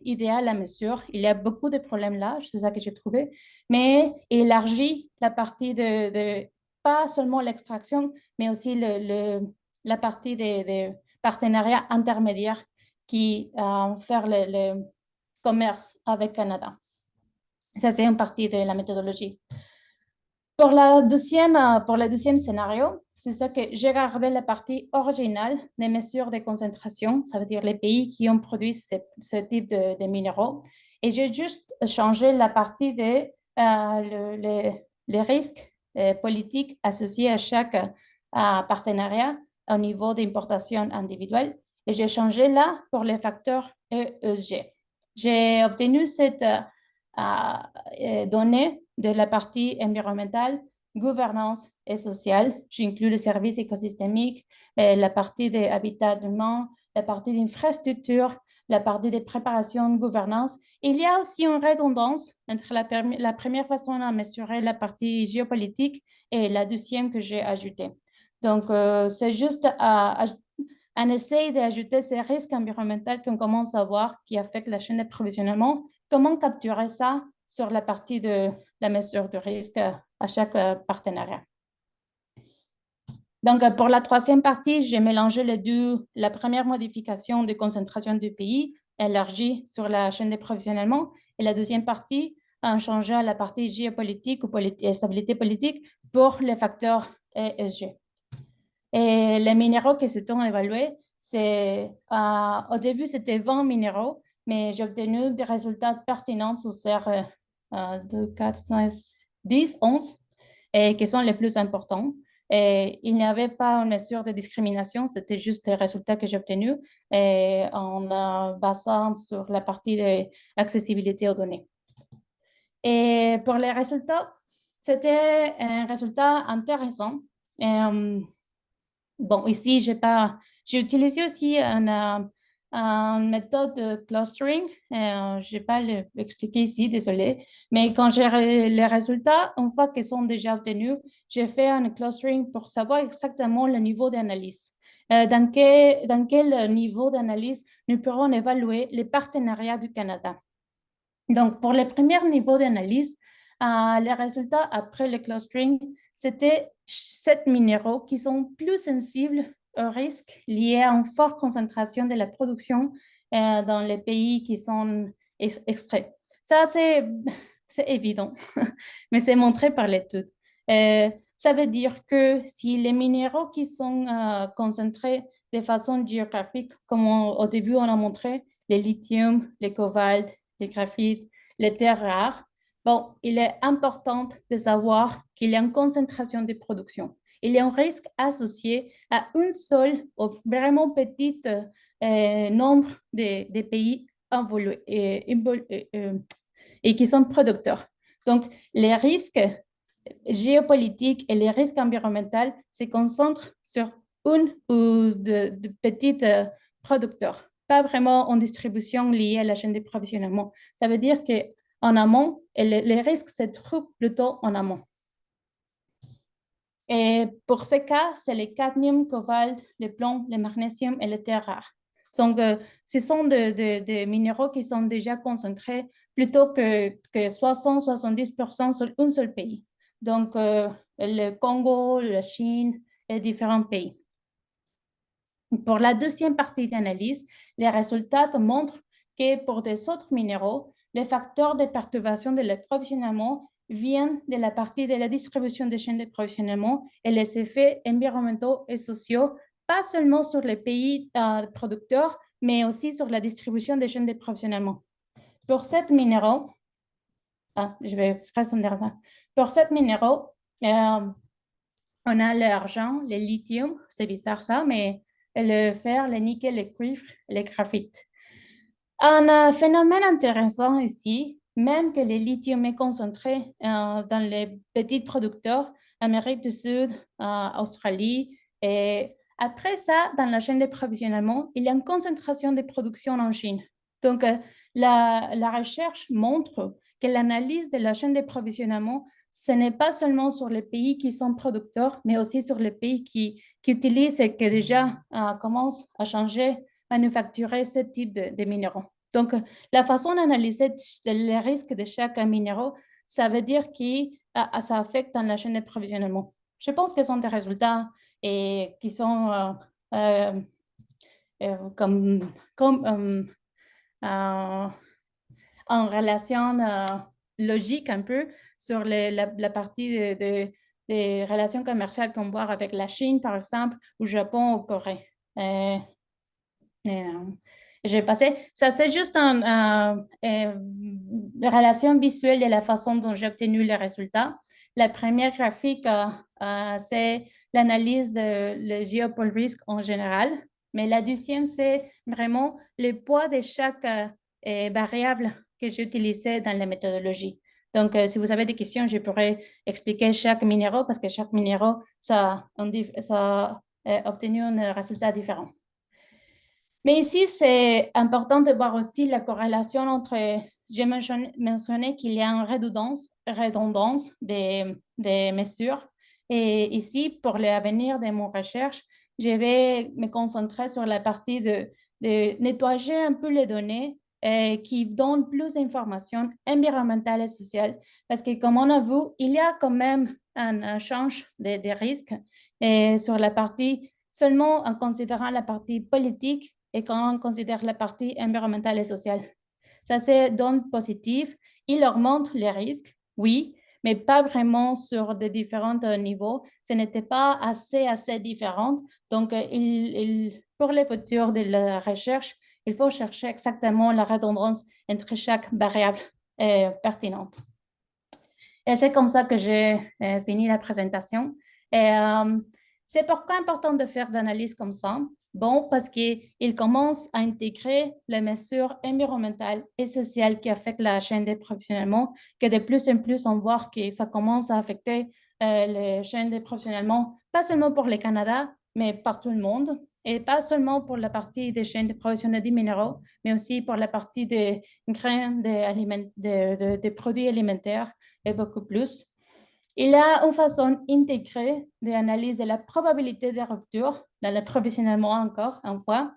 idéal la mesure. Il y a beaucoup de problèmes là, c'est ça que j'ai trouvé, mais élargit la partie de pas seulement l'extraction, mais aussi la partie des partenariats intermédiaires qui font le commerce avec Canada. Ça, c'est une partie de la méthodologie. Pour le deuxième scénario, c'est ça que j'ai gardé la partie originale des mesures de concentration, ça veut dire les pays qui ont produit ce type de minéraux. Et j'ai juste changé la partie des les risques politiques associés à chaque partenariat au niveau d'importation individuelle. Et j'ai changé là pour les facteurs ESG. J'ai obtenu cette données de la partie environnementale, gouvernance et sociale. J'inclus les services écosystémiques, la partie des habitats humains, la partie d'infrastructure, la partie des préparations de gouvernance. Il y a aussi une redondance entre la première façon à mesurer la partie géopolitique et la deuxième que j'ai ajoutée. Donc, c'est juste un essai d'ajouter ces risques environnementaux qu'on commence à voir qui affectent la chaîne d'approvisionnement. Comment capturer ça sur la partie de la mesure de risque à chaque partenariat. Donc, pour la troisième partie, j'ai mélangé les deux. La première modification de concentration du pays, élargie sur la chaîne d'approvisionnement, et la deuxième partie, en changeant la partie géopolitique ou stabilité politique pour les facteurs ESG. Et les minéraux qui se sont évalués, au début, c'était 20 minéraux, mais j'ai obtenu des résultats pertinents sur ces 2, 4, 5, 10, 11, et qui sont les plus importants. Et il n'y avait pas une mesure de discrimination, c'était juste les résultats que j'ai obtenus en basant sur la partie d'accessibilité aux données. Et pour les résultats, c'était un résultat intéressant. Bon, ici, j'ai utilisé aussi une méthode de clustering. Je n'ai pas l'expliqué ici, désolé. Mais quand j'ai les résultats, une fois qu'ils sont déjà obtenus, j'ai fait un clustering pour savoir exactement le niveau d'analyse. Dans quel niveau d'analyse nous pourrons évaluer les partenariats du Canada. Donc, pour les premiers niveaux d'analyse, les résultats après le clustering, c'était 7 minéraux qui sont plus sensibles aux risques liés à une forte concentration de la production dans les pays qui sont extraits. Ça, c'est évident, mais c'est montré par l'étude. Ça veut dire que si les minéraux qui sont concentrés de façon géographique, comme au début on a montré, les lithium, les cobalt, les graphites, les terres rares, bon, il est important de savoir qu'il y a une concentration de production. Il y a un risque associé à un seul ou vraiment petit nombre de pays et qui sont producteurs. Donc, les risques géopolitiques et les risques environnementaux se concentrent sur un ou de petits producteurs, pas vraiment en distribution liée à la chaîne d'approvisionnement. Ça veut dire qu'en amont, les risques se trouvent plutôt en amont. Et pour ce cas, c'est le cadmium, cobalt, le plomb, le magnésium et les terres rares. Donc, ce sont des minéraux qui sont déjà concentrés plutôt que 60-70% sur un seul pays. Donc, le Congo, la Chine et différents pays. Pour la deuxième partie d'analyse, les résultats montrent que pour des autres minéraux, les facteurs de perturbation de l'approvisionnement viennent de la partie de la distribution des chaînes d'approvisionnement et les effets environnementaux et sociaux, pas seulement sur les pays producteurs, mais aussi sur la distribution des chaînes d'approvisionnement. Pour ces minéraux, je vais répondre à ça. Pour ces minéraux, on a l'argent, le lithium, c'est bizarre ça, mais le fer, le nickel, le cuivre, le graphite. Un phénomène intéressant ici, même que le lithium est concentré dans les petits producteurs, Amérique du Sud, Australie, et Après ça, dans la chaîne d'approvisionnement, il y a une concentration de production en Chine. Donc, la recherche montre que l'analyse de la chaîne d'approvisionnement, ce n'est pas seulement sur les pays qui sont producteurs, mais aussi sur les pays qui utilisent et qui déjà commencent à changer, manufacturer ce type de minéraux. Donc, la façon d'analyser les risques de chaque minéraux, ça veut dire que ça affecte dans la chaîne d'approvisionnement. Je pense que ce sont des résultats qui sont en relation logique un peu sur la partie des relations commerciales qu'on voit avec la Chine, par exemple, ou Japon ou Corée. Je vais passer. Ça, c'est juste une relation visuelle de la façon dont j'ai obtenu les résultats. La première graphique, c'est l'analyse de le geopol risk en général. Mais la deuxième, c'est vraiment le poids de chaque variable que j'ai utilisée dans la méthodologie. Donc, si vous avez des questions, je pourrais expliquer chaque minéraux parce que chaque minéraux, ça a obtenu un résultat différent. Mais ici, c'est important de voir aussi la corrélation entre, j'ai mentionné qu'il y a une redondance des mesures. Et ici, pour l'avenir de mon recherche, je vais me concentrer sur la partie de nettoyer un peu les données qui donnent plus d'informations environnementales et sociales. Parce que comme on a vu, il y a quand même un change des risques sur la partie, seulement en considérant la partie politique et quand on considère la partie environnementale et sociale. Ça, c'est donne positif. Il augmente les risques, oui, mais pas vraiment sur des différents niveaux. Ce n'était pas assez différent. Donc, pour les futurs de la recherche, il faut chercher exactement la redondance entre chaque variable pertinente. Et c'est comme ça que j'ai fini la présentation. C'est pourquoi important de faire d'analyse comme ça. Bon, parce qu'il commence à intégrer les mesures environnementales et sociales qui affectent la chaîne d'approvisionnement, que de plus en plus, on voit que ça commence à affecter les chaînes d'approvisionnement, pas seulement pour le Canada, mais par tout le monde. Et pas seulement pour la partie des chaînes d'approvisionnement des minéraux, mais aussi pour la partie des grains, des produits alimentaires et beaucoup plus. Il y a une façon intégrée d'analyser la probabilité de rupture dans l'approvisionnement encore une fois.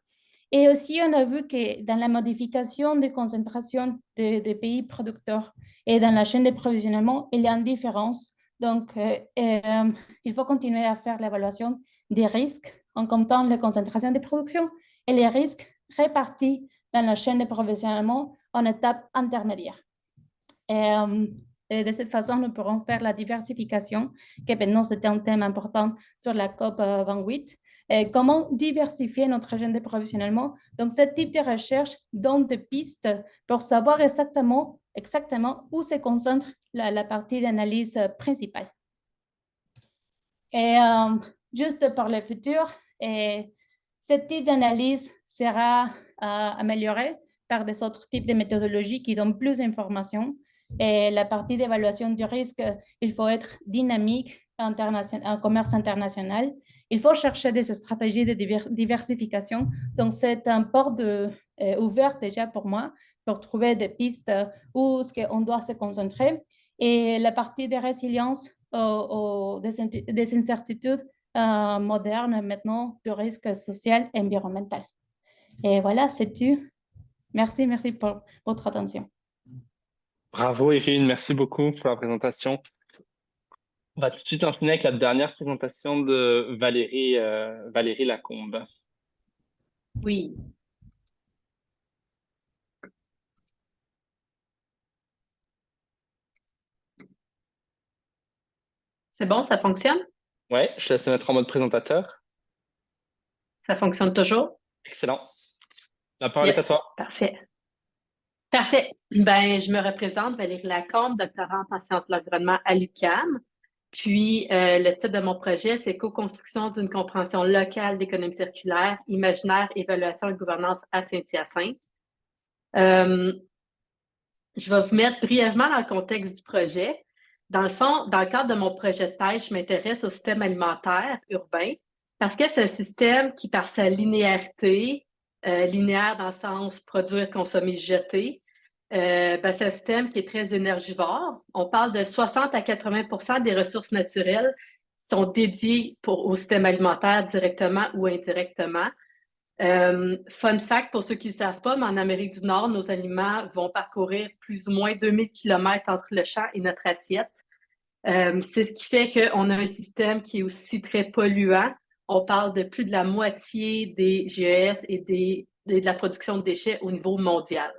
Et aussi, on a vu que dans la modification des concentrations des pays producteurs et dans la chaîne d'approvisionnement, il y a une différence. Donc, il faut continuer à faire l'évaluation des risques en comptant les concentrations de production et les risques répartis dans la chaîne d'approvisionnement en étape intermédiaire. Et de cette façon, nous pourrons faire la diversification, que maintenant c'était un thème important sur la COP 28. Comment diversifier notre chaîne d'approvisionnement? Donc, ce type de recherche donne des pistes pour savoir exactement où se concentre la partie d'analyse principale. Et juste pour le futur, ce type d'analyse sera amélioré par des autres types de méthodologies qui donnent plus d'informations. Et la partie d'évaluation du risque, il faut être dynamique en commerce international. Il faut chercher des stratégies de diversification. Donc, c'est un porte ouvert déjà pour moi pour trouver des pistes où on doit se concentrer. Et la partie de résilience des incertitudes modernes maintenant de risque social et environnemental. Et voilà, c'est tout. Merci pour votre attention. Bravo, Irine. Merci beaucoup pour la présentation. On va tout de suite enchaîner avec la dernière présentation de Valérie Lacombe. Oui. C'est bon, ça fonctionne? Oui, je te laisse mettre en mode présentateur. Ça fonctionne toujours? Excellent. La parole est à toi. Parfait. Parfait. Ben, je me représente, Valérie Lacombe, doctorante en sciences de l'environnement à l'UQAM. Puis, le titre de mon projet, c'est Co-construction d'une compréhension locale d'économie circulaire, imaginaire, évaluation et gouvernance à Saint-Hyacinthe. Je vais vous mettre brièvement dans le contexte du projet. Dans le fond, dans le cadre de mon projet de thèse, je m'intéresse au système alimentaire urbain, Parce que c'est un système qui, par sa linéarité, linéaire dans le sens produire, consommer, jeter, c'est un système qui est très énergivore. On parle de 60 à 80% des ressources naturelles qui sont dédiées au système alimentaire directement ou indirectement. Fun fact, pour ceux qui ne le savent pas, mais en Amérique du Nord, nos aliments vont parcourir plus ou moins 2000 km entre le champ et notre assiette. C'est ce qui fait qu'on a un système qui est aussi très polluant. On parle de plus de la moitié des GES et de la production de déchets au niveau mondial.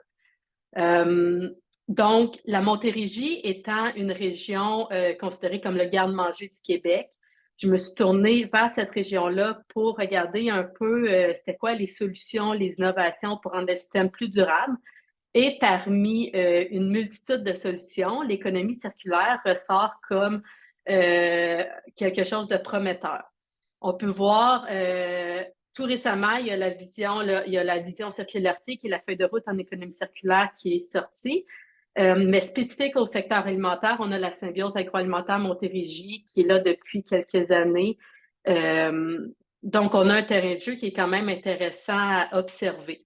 Donc, la Montérégie étant une région considérée comme le garde-manger du Québec, je me suis tournée vers cette région-là pour regarder un peu c'était quoi les solutions, les innovations pour rendre le système plus durable. Et parmi une multitude de solutions, l'économie circulaire ressort comme quelque chose de prometteur. On peut voir tout récemment, il y a la vision circularité, qui est la feuille de route en économie circulaire qui est sortie. Mais spécifique au secteur alimentaire, on a la symbiose agroalimentaire Montérégie qui est là depuis quelques années. Donc, on a un terrain de jeu qui est quand même intéressant à observer.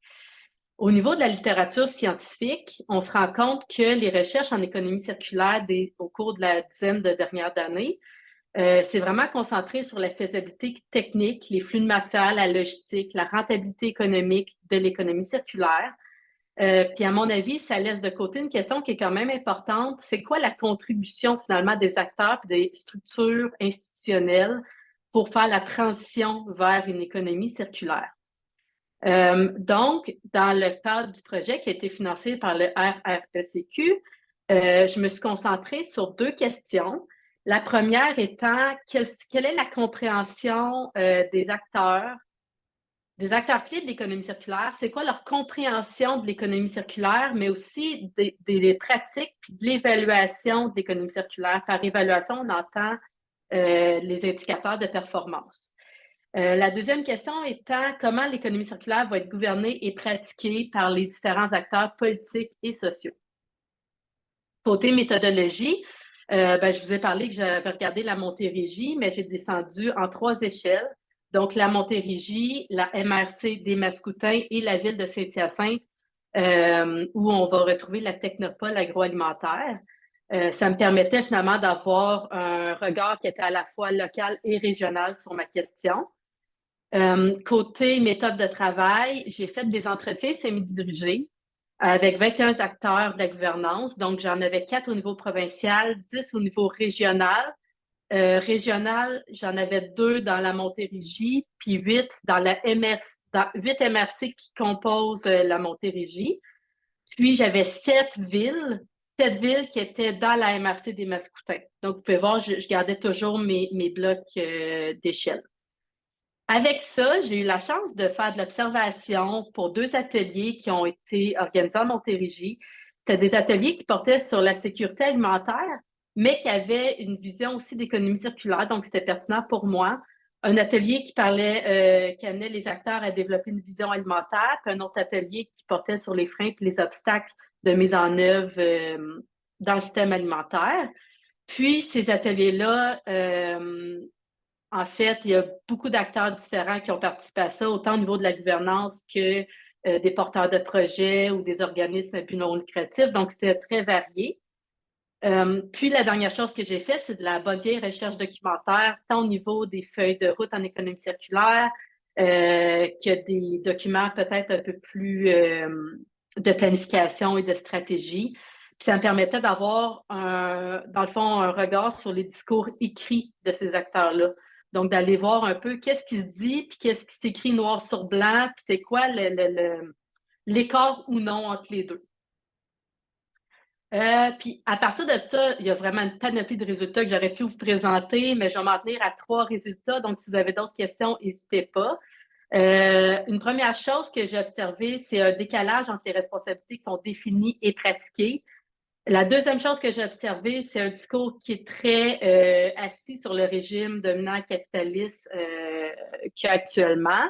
Au niveau de la littérature scientifique, on se rend compte que les recherches en économie circulaire au cours de la dizaine de dernières années, c'est vraiment concentré sur la faisabilité technique, les flux de matière, la logistique, la rentabilité économique de l'économie circulaire. Puis à mon avis, ça laisse de côté une question qui est quand même importante. C'est quoi la contribution finalement des acteurs et des structures institutionnelles pour faire la transition vers une économie circulaire? Donc, dans le cadre du projet qui a été financé par le RRECQ, je me suis concentrée sur 2 questions. La première étant, quelle est la compréhension des acteurs clés de l'économie circulaire? C'est quoi leur compréhension de l'économie circulaire, mais aussi des pratiques puis de l'évaluation de l'économie circulaire? Par évaluation, on entend les indicateurs de performance. La deuxième question étant comment l'économie circulaire va être gouvernée et pratiquée par les différents acteurs politiques et sociaux. Côté méthodologie, je vous ai parlé que j'avais regardé la Montérégie, mais j'ai descendu en 3 échelles. Donc, la Montérégie, la MRC des Mascoutins et la ville de Saint-Hyacinthe, où on va retrouver la technopole agroalimentaire. Ça me permettait finalement d'avoir un regard qui était à la fois local et régional sur ma question. Côté méthode de travail, j'ai fait des entretiens semi-dirigés avec 21 acteurs de la gouvernance. Donc, j'en avais 4 au niveau provincial, 10 au niveau régional. Régional, j'en avais 2 dans la Montérégie, puis 8 dans la MRC, 8 MRC qui composent la Montérégie. Puis, j'avais 7 villes qui étaient dans la MRC des Mascoutins. Donc, vous pouvez voir, je gardais toujours mes blocs d'échelle. Avec ça, j'ai eu la chance de faire de l'observation pour 2 ateliers qui ont été organisés en Montérégie. C'était des ateliers qui portaient sur la sécurité alimentaire, mais qui avaient une vision aussi d'économie circulaire, donc c'était pertinent pour moi. Un atelier qui amenait les acteurs à développer une vision alimentaire, puis un autre atelier qui portait sur les freins et les obstacles de mise en œuvre dans le système alimentaire. Puis, ces ateliers-là, en fait, il y a beaucoup d'acteurs différents qui ont participé à ça, autant au niveau de la gouvernance que des porteurs de projets ou des organismes à but non lucratif. Donc, c'était très varié. Puis, la dernière chose que j'ai fait, c'est de la bonne vieille recherche documentaire, tant au niveau des feuilles de route en économie circulaire que des documents peut-être un peu plus de planification et de stratégie. Puis, ça me permettait d'avoir, dans le fond, un regard sur les discours écrits de ces acteurs-là. Donc, d'aller voir un peu qu'est-ce qui se dit, puis qu'est-ce qui s'écrit noir sur blanc, puis c'est quoi l'écart ou non entre les deux. Puis, à partir de ça, il y a vraiment une panoplie de résultats que j'aurais pu vous présenter, mais je vais m'en tenir à 3 résultats. Donc, si vous avez d'autres questions, n'hésitez pas. Une première chose que j'ai observée, c'est un décalage entre les responsabilités qui sont définies et pratiquées. La deuxième chose que j'ai observée, c'est un discours qui est très assis sur le régime dominant capitaliste qu'il y a actuellement.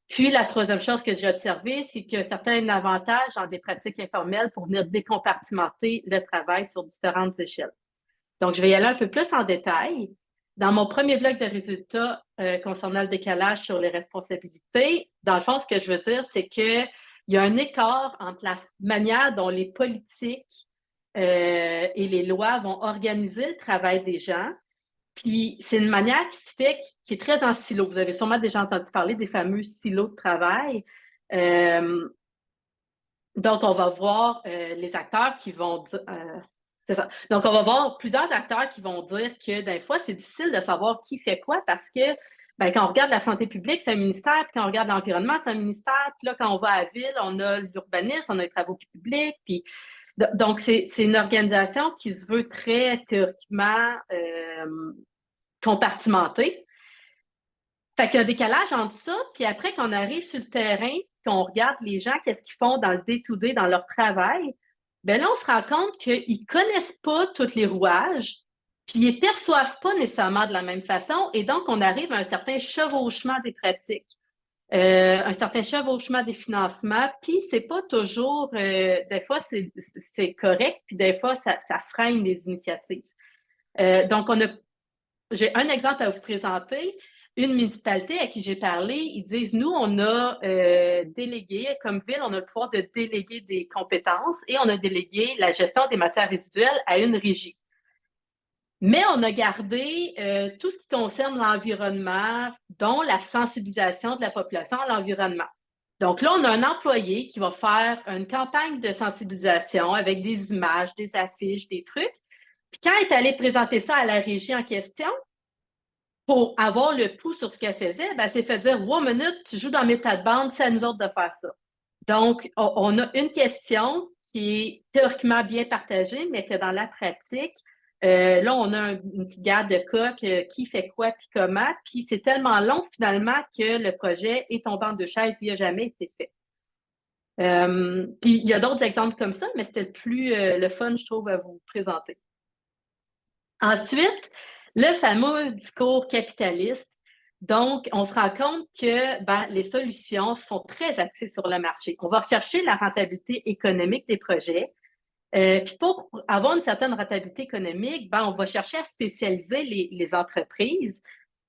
Puis, la troisième chose que j'ai observée, c'est qu'il y a certains avantages dans des pratiques informelles pour venir décompartimenter le travail sur différentes échelles. Donc, je vais y aller un peu plus en détail. Dans mon premier bloc de résultats concernant le décalage sur les responsabilités, dans le fond, ce que je veux dire, c'est qu'il y a un écart entre la manière dont les politiques et les lois vont organiser le travail des gens. Puis c'est une manière qui se fait, qui est très en silo. Vous avez sûrement déjà entendu parler des fameux silos de travail. Donc, on va voir les acteurs qui vont dire... c'est ça. Donc, on va voir plusieurs acteurs qui vont dire que des fois, c'est difficile de savoir qui fait quoi parce que quand on regarde la santé publique, c'est un ministère, puis quand on regarde l'environnement, c'est un ministère, puis là, quand on va à la ville, on a l'urbanisme, on a les travaux publics, puis donc, c'est une organisation qui se veut très théoriquement compartimentée. Fait qu'il y a un décalage entre ça, puis après, quand on arrive sur le terrain, qu'on regarde les gens, qu'est-ce qu'ils font dans le day-to-day, dans leur travail, bien là, on se rend compte qu'ils ne connaissent pas tous les rouages, puis ils ne perçoivent pas nécessairement de la même façon, et donc on arrive à un certain chevauchement des pratiques. Un certain chevauchement des financements, puis c'est pas toujours, des fois c'est correct, puis des fois ça freine les initiatives. Donc j'ai un exemple à vous présenter. Une municipalité à qui j'ai parlé, ils disent, nous, on a délégué, comme ville, on a le pouvoir de déléguer des compétences et on a délégué la gestion des matières résiduelles à une régie. Mais on a gardé tout ce qui concerne l'environnement, dont la sensibilisation de la population à l'environnement. Donc là, on a un employé qui va faire une campagne de sensibilisation avec des images, des affiches, des trucs. Puis quand elle est allée présenter ça à la régie en question, pour avoir le pouls sur ce qu'elle faisait, elle s'est fait dire « Wow, minute, tu joues dans mes plates-bandes, c'est à nous autres de faire ça. » Donc, on a une question qui est théoriquement bien partagée, mais que dans la pratique, là, on a une petite garde de cas, qui fait quoi puis comment, puis c'est tellement long finalement que le projet est tombé en deux chaises, il n'a jamais été fait. Puis il y a d'autres exemples comme ça, mais c'était le fun, je trouve, à vous présenter. Ensuite, le fameux discours capitaliste. Donc, on se rend compte que les solutions sont très axées sur le marché. On va rechercher la rentabilité économique des projets. Puis pour avoir une certaine rentabilité économique, on va chercher à spécialiser les entreprises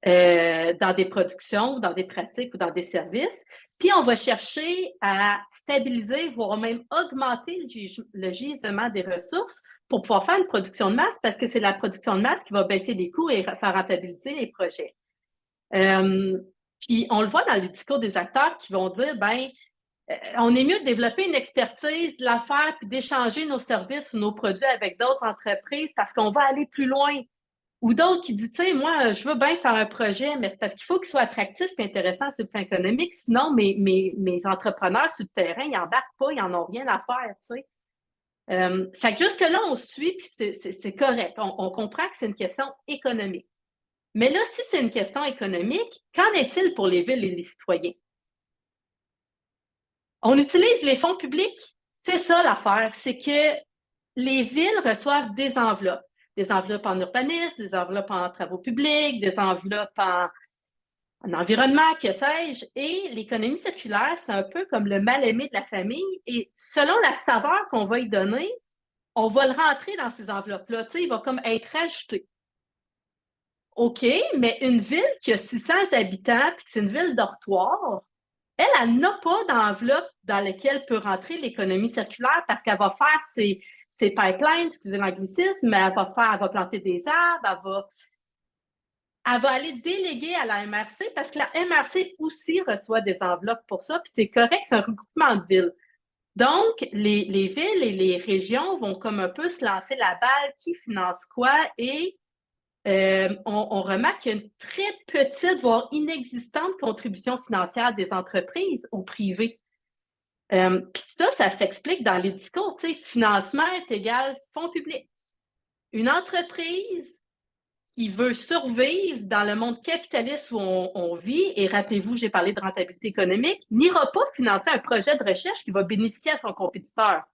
dans des productions, dans des pratiques ou dans des services. Puis on va chercher à stabiliser, voire même augmenter le gisement des ressources pour pouvoir faire une production de masse, parce que c'est la production de masse qui va baisser les coûts et faire rentabiliser les projets. Puis on le voit dans les discours des acteurs qui vont dire, on est mieux de développer une expertise de l'affaire puis d'échanger nos services ou nos produits avec d'autres entreprises parce qu'on va aller plus loin. Ou d'autres qui disent, tu sais, moi, je veux bien faire un projet, mais c'est parce qu'il faut qu'il soit attractif et intéressant sur le plan économique, sinon mes entrepreneurs sur le terrain, ils n'embarquent pas, ils n'en ont rien à faire, tu sais. Fait que jusque-là, on suit, puis c'est correct. On comprend que c'est une question économique. Mais là, si c'est une question économique, qu'en est-il pour les villes et les citoyens? On utilise les fonds publics. C'est ça l'affaire, c'est que les villes reçoivent des enveloppes en urbanisme, des enveloppes en travaux publics, des enveloppes en environnement, que sais-je. Et l'économie circulaire, c'est un peu comme le mal-aimé de la famille. Et selon la saveur qu'on va y donner, on va le rentrer dans ces enveloppes-là. Tu sais, il va comme être ajouté. OK, mais une ville qui a 600 habitants, puis que c'est une ville dortoir, elle n'a pas d'enveloppe dans laquelle peut rentrer l'économie circulaire parce qu'elle va faire ses pipelines, excusez l'anglicisme, mais elle va planter des arbres, elle va aller déléguer à la MRC parce que la MRC aussi reçoit des enveloppes pour ça, puis c'est correct, c'est un regroupement de villes. Donc, les villes et les régions vont comme un peu se lancer la balle, qui finance quoi, et on remarque qu'il y a une très petite, voire inexistante contribution financière des entreprises au privé. Puis ça s'explique dans les discours. Tu sais, financement est égal fonds publics. Une entreprise qui veut survivre dans le monde capitaliste où on vit, et rappelez-vous, j'ai parlé de rentabilité économique, n'ira pas financer un projet de recherche qui va bénéficier à son compétiteur.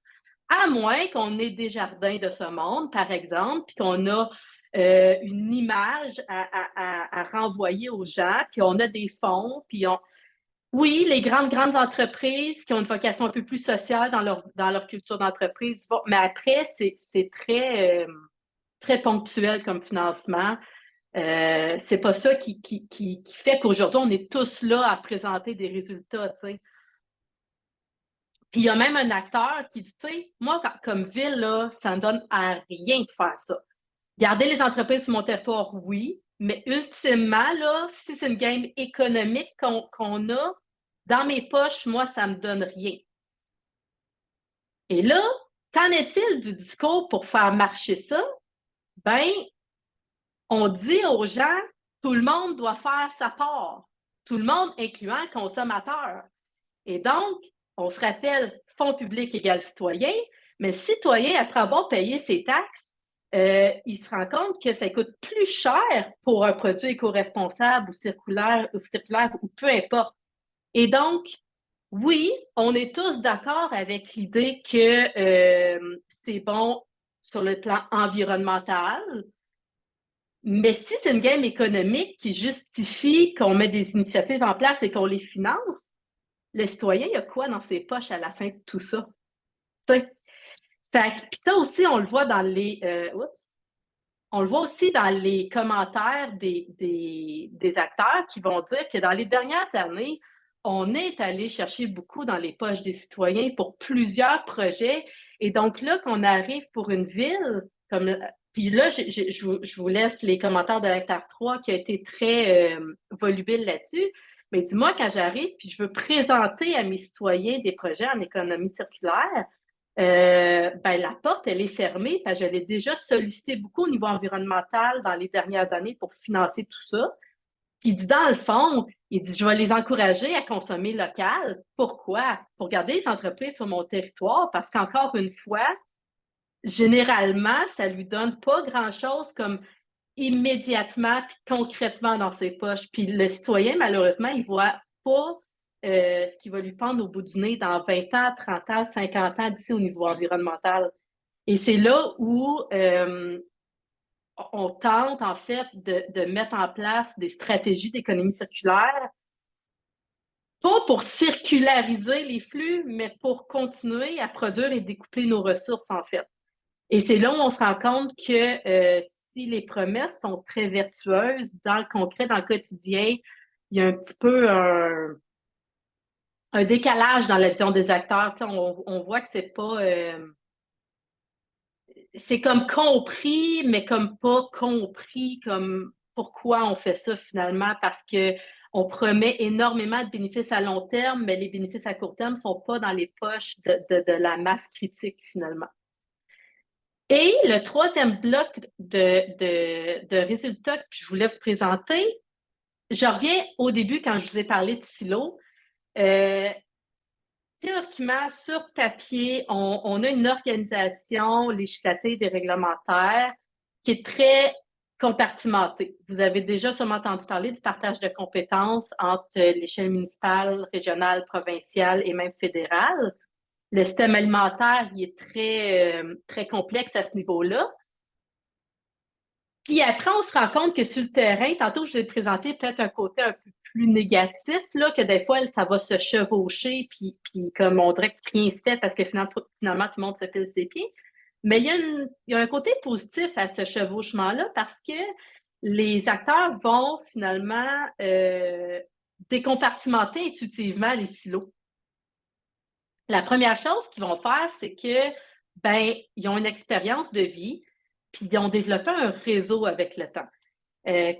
À moins qu'on ait des jardins de ce monde, par exemple, puis qu'on a une image à renvoyer aux gens, puis on a des fonds, puis oui, les grandes entreprises qui ont une vocation un peu plus sociale dans leur culture d'entreprise, mais après, c'est très, très ponctuel comme financement. C'est pas ça qui fait qu'aujourd'hui, on est tous là à présenter des résultats, tu sais. Puis il y a même un acteur qui dit, tu sais, moi, comme ville, là, ça ne donne à rien de faire ça. Garder les entreprises sur mon territoire, oui, mais ultimement, là, si c'est une game économique qu'on a, dans mes poches, moi, ça me donne rien. Et là, qu'en est-il du discours pour faire marcher ça? Ben, on dit aux gens, tout le monde doit faire sa part. Tout le monde, incluant le consommateur. Et donc, on se rappelle, fonds publics égale citoyen, mais le citoyen, après avoir payé ses taxes, il se rend compte que ça coûte plus cher pour un produit éco-responsable ou circulaire ou peu importe. Et donc, oui, on est tous d'accord avec l'idée que c'est bon sur le plan environnemental, mais si c'est une game économique qui justifie qu'on met des initiatives en place et qu'on les finance, le citoyen, il y a quoi dans ses poches à la fin de tout ça? Puis ça aussi, on le voit dans les... on le voit aussi dans les commentaires des acteurs qui vont dire que dans les dernières années, on est allé chercher beaucoup dans les poches des citoyens pour plusieurs projets. Et donc là, qu'on arrive pour une ville, comme puis là, je vous laisse les commentaires de l'acteur 3 qui a été très volubile là-dessus. Mais dis-moi, quand j'arrive, puis je veux présenter à mes citoyens des projets en économie circulaire, ben, la porte, elle est fermée, parce que je l'ai déjà sollicité beaucoup au niveau environnemental dans les dernières années pour financer tout ça. Il dit, dans le fond, il dit, je vais les encourager à consommer local. Pourquoi? Pour garder les entreprises sur mon territoire, parce qu'encore une fois, généralement, ça lui donne pas grand-chose comme immédiatement puis concrètement dans ses poches. Puis le citoyen, malheureusement, il voit pas ce qui va lui pendre au bout du nez dans 20 ans, 30 ans, 50 ans d'ici au niveau environnemental. Et c'est là où on tente, en fait, de mettre en place des stratégies d'économie circulaire, pas pour circulariser les flux, mais pour continuer à produire et découpler nos ressources, en fait. Et c'est là où on se rend compte que si les promesses sont très vertueuses, dans le concret, dans le quotidien, il y a un petit peu un décalage dans la vision des acteurs. On voit que c'est pas... c'est comme compris, mais comme pas compris, comme pourquoi on fait ça finalement, parce que on promet énormément de bénéfices à long terme, mais les bénéfices à court terme ne sont pas dans les poches de la masse critique finalement. Et le troisième bloc de résultats que je voulais vous présenter, je reviens au début quand je vous ai parlé de silos. Théoriquement, sur papier, on a une organisation législative et réglementaire qui est très compartimentée. Vous avez déjà sûrement entendu parler du partage de compétences entre l'échelle municipale, régionale, provinciale et même fédérale. Le système alimentaire, il est très complexe à ce niveau-là. Puis après, on se rend compte que sur le terrain, tantôt, je vous ai présenté peut-être un côté un peu plus négatif, là, que des fois, ça va se chevaucher, puis comme on dirait que rien se fait parce que finalement, tout le monde se pile ses pieds. Mais il y a un côté positif à ce chevauchement-là parce que les acteurs vont finalement décompartimenter intuitivement les silos. La première chose qu'ils vont faire, c'est que, ben, ils ont une expérience de vie, puis ils ont développé un réseau avec le temps.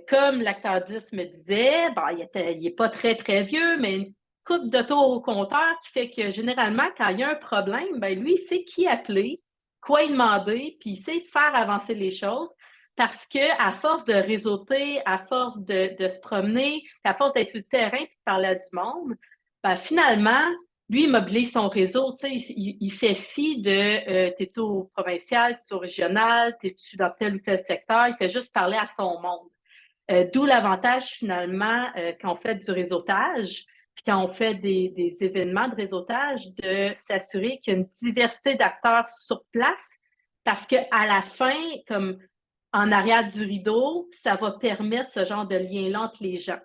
Comme l'acteur 10 me disait, ben, il n'est pas très, très vieux, mais une coupe de tour au compteur qui fait que généralement, quand il y a un problème, ben, lui, il sait qui appeler, quoi lui demander, puis il sait faire avancer les choses parce qu'à force de réseauter, à force de se promener, à force d'être sur le terrain et de parler à du monde, ben, finalement, lui, il mobilise son réseau, tu sais, il fait fi de t'es-tu au provincial, t'es-tu au régional, t'es-tu dans tel ou tel secteur, il fait juste parler à son monde. D'où l'avantage finalement quand on fait du réseautage, puis quand on fait des événements de réseautage, de s'assurer qu'il y a une diversité d'acteurs sur place, parce qu'à la fin, comme en arrière du rideau, ça va permettre ce genre de lien-là entre les gens.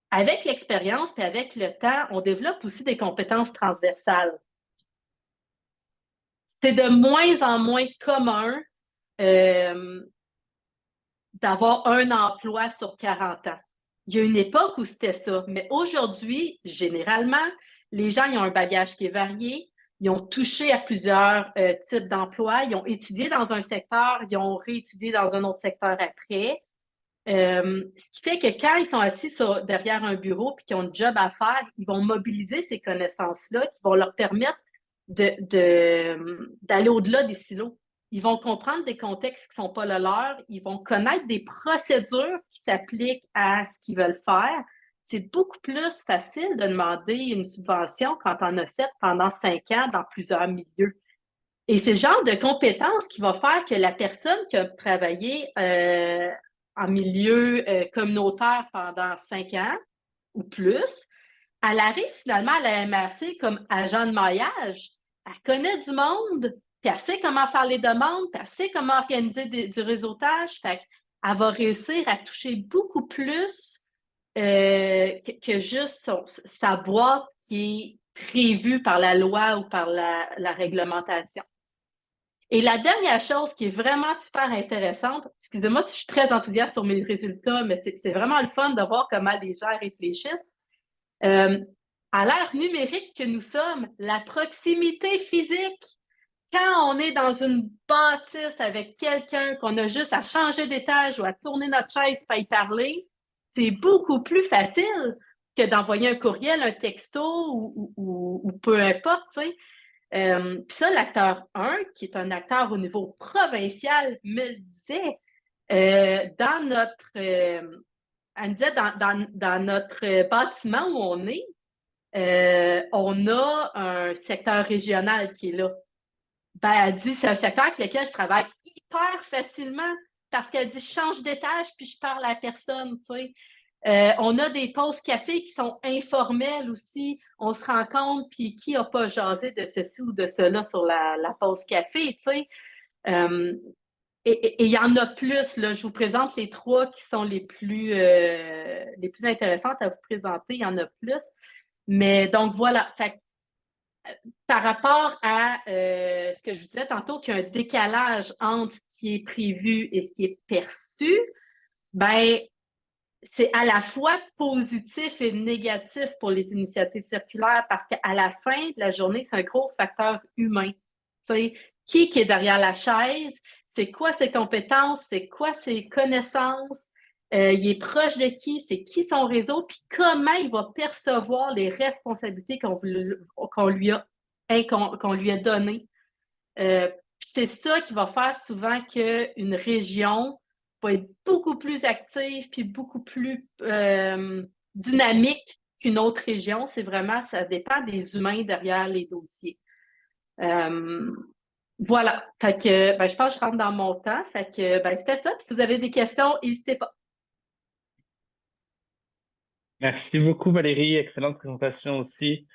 Avec l'expérience et avec le temps, on développe aussi des compétences transversales. C'est de moins en moins commun d'avoir un emploi sur 40 ans. Il y a une époque où c'était ça, mais aujourd'hui, généralement, les gens ils ont un bagage qui est varié, ils ont touché à plusieurs types d'emplois, ils ont étudié dans un secteur, ils ont réétudié dans un autre secteur après. Ce qui fait que quand ils sont assis derrière un bureau et qu'ils ont un job à faire, ils vont mobiliser ces connaissances-là qui vont leur permettre d'aller au-delà des silos. Ils vont comprendre des contextes qui ne sont pas le leur. Ils vont connaître des procédures qui s'appliquent à ce qu'ils veulent faire. C'est beaucoup plus facile de demander une subvention quand on a fait pendant 5 ans dans plusieurs milieux. Et c'est le genre de compétences qui va faire que la personne qui a travaillé en milieu communautaire pendant 5 ans ou plus, elle arrive finalement à la MRC comme agent de maillage. Elle connaît du monde, puis elle sait comment faire les demandes, puis elle sait comment organiser du réseautage. Fait qu'elle va réussir à toucher beaucoup plus que juste sa boîte qui est prévue par la loi ou par la réglementation. Et la dernière chose qui est vraiment super intéressante, excusez-moi si je suis très enthousiaste sur mes résultats, mais c'est vraiment le fun de voir comment les gens réfléchissent. À l'ère numérique que nous sommes, la proximité physique, quand on est dans une bâtisse avec quelqu'un qu'on a juste à changer d'étage ou à tourner notre chaise pour y parler, c'est beaucoup plus facile que d'envoyer un courriel, un texto ou peu importe, tu sais. Puis ça, l'acteur 1, qui est un acteur au niveau provincial, me le disait. Dans notre, elle me disait, dans notre bâtiment où on a un secteur régional qui est là. Ben, elle dit, c'est un secteur avec lequel je travaille hyper facilement parce qu'elle dit, je change d'étage puis je parle à la personne, tu sais. On a des pauses café qui sont informelles aussi. On se rencontre, puis qui n'a pas jasé de ceci ou de cela sur la pause café, tu sais. Et il y en a plus, là. Je vous présente les 3 qui sont les plus intéressantes à vous présenter. Il y en a plus. Mais donc, voilà. Fait, par rapport à ce que je vous disais tantôt, qu'il y a un décalage entre ce qui est prévu et ce qui est perçu, ben c'est à la fois positif et négatif pour les initiatives circulaires parce qu'à la fin de la journée, c'est un gros facteur humain. Tu sais, qui est derrière la chaise? C'est quoi ses compétences? C'est quoi ses connaissances? Il est proche de qui? C'est qui son réseau? Puis comment il va percevoir les responsabilités qu'on lui a données? C'est ça qui va faire souvent qu'une région va être beaucoup plus active puis beaucoup plus dynamique qu'une autre région. C'est vraiment, ça dépend des humains derrière les dossiers. Voilà. Fait que, je pense que je rentre dans mon temps. Fait que, c'était ça. Puis si vous avez des questions, n'hésitez pas. Merci beaucoup Valérie, excellente présentation aussi.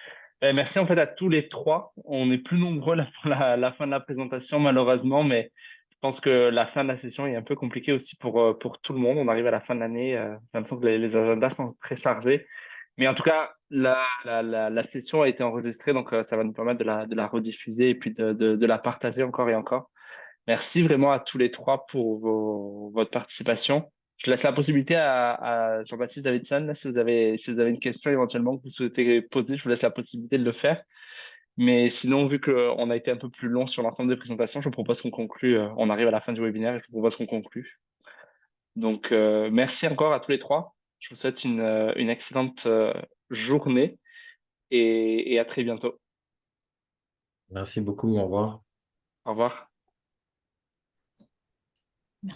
Merci en fait à tous les 3. On est plus nombreux là pour la fin de la présentation malheureusement, mais je pense que la fin de la session est un peu compliquée aussi pour tout le monde. On arrive à la fin de l'année, j'ai l'impression que les agendas sont très chargés. Mais en tout cas, la session a été enregistrée, donc ça va nous permettre de la rediffuser et puis de la partager encore et encore. Merci vraiment à tous les 3 pour votre participation. Je laisse la possibilité à Jean-Baptiste Davidson, là, si vous avez une question éventuellement que vous souhaitez poser, je vous laisse la possibilité de le faire. Mais sinon, vu qu'on a été un peu plus long sur l'ensemble des présentations, je vous propose qu'on conclue. On arrive à la fin du webinaire et je vous propose qu'on conclue. Donc, merci encore à tous les 3. Je vous souhaite une excellente journée et à très bientôt. Merci beaucoup, au revoir. Au revoir.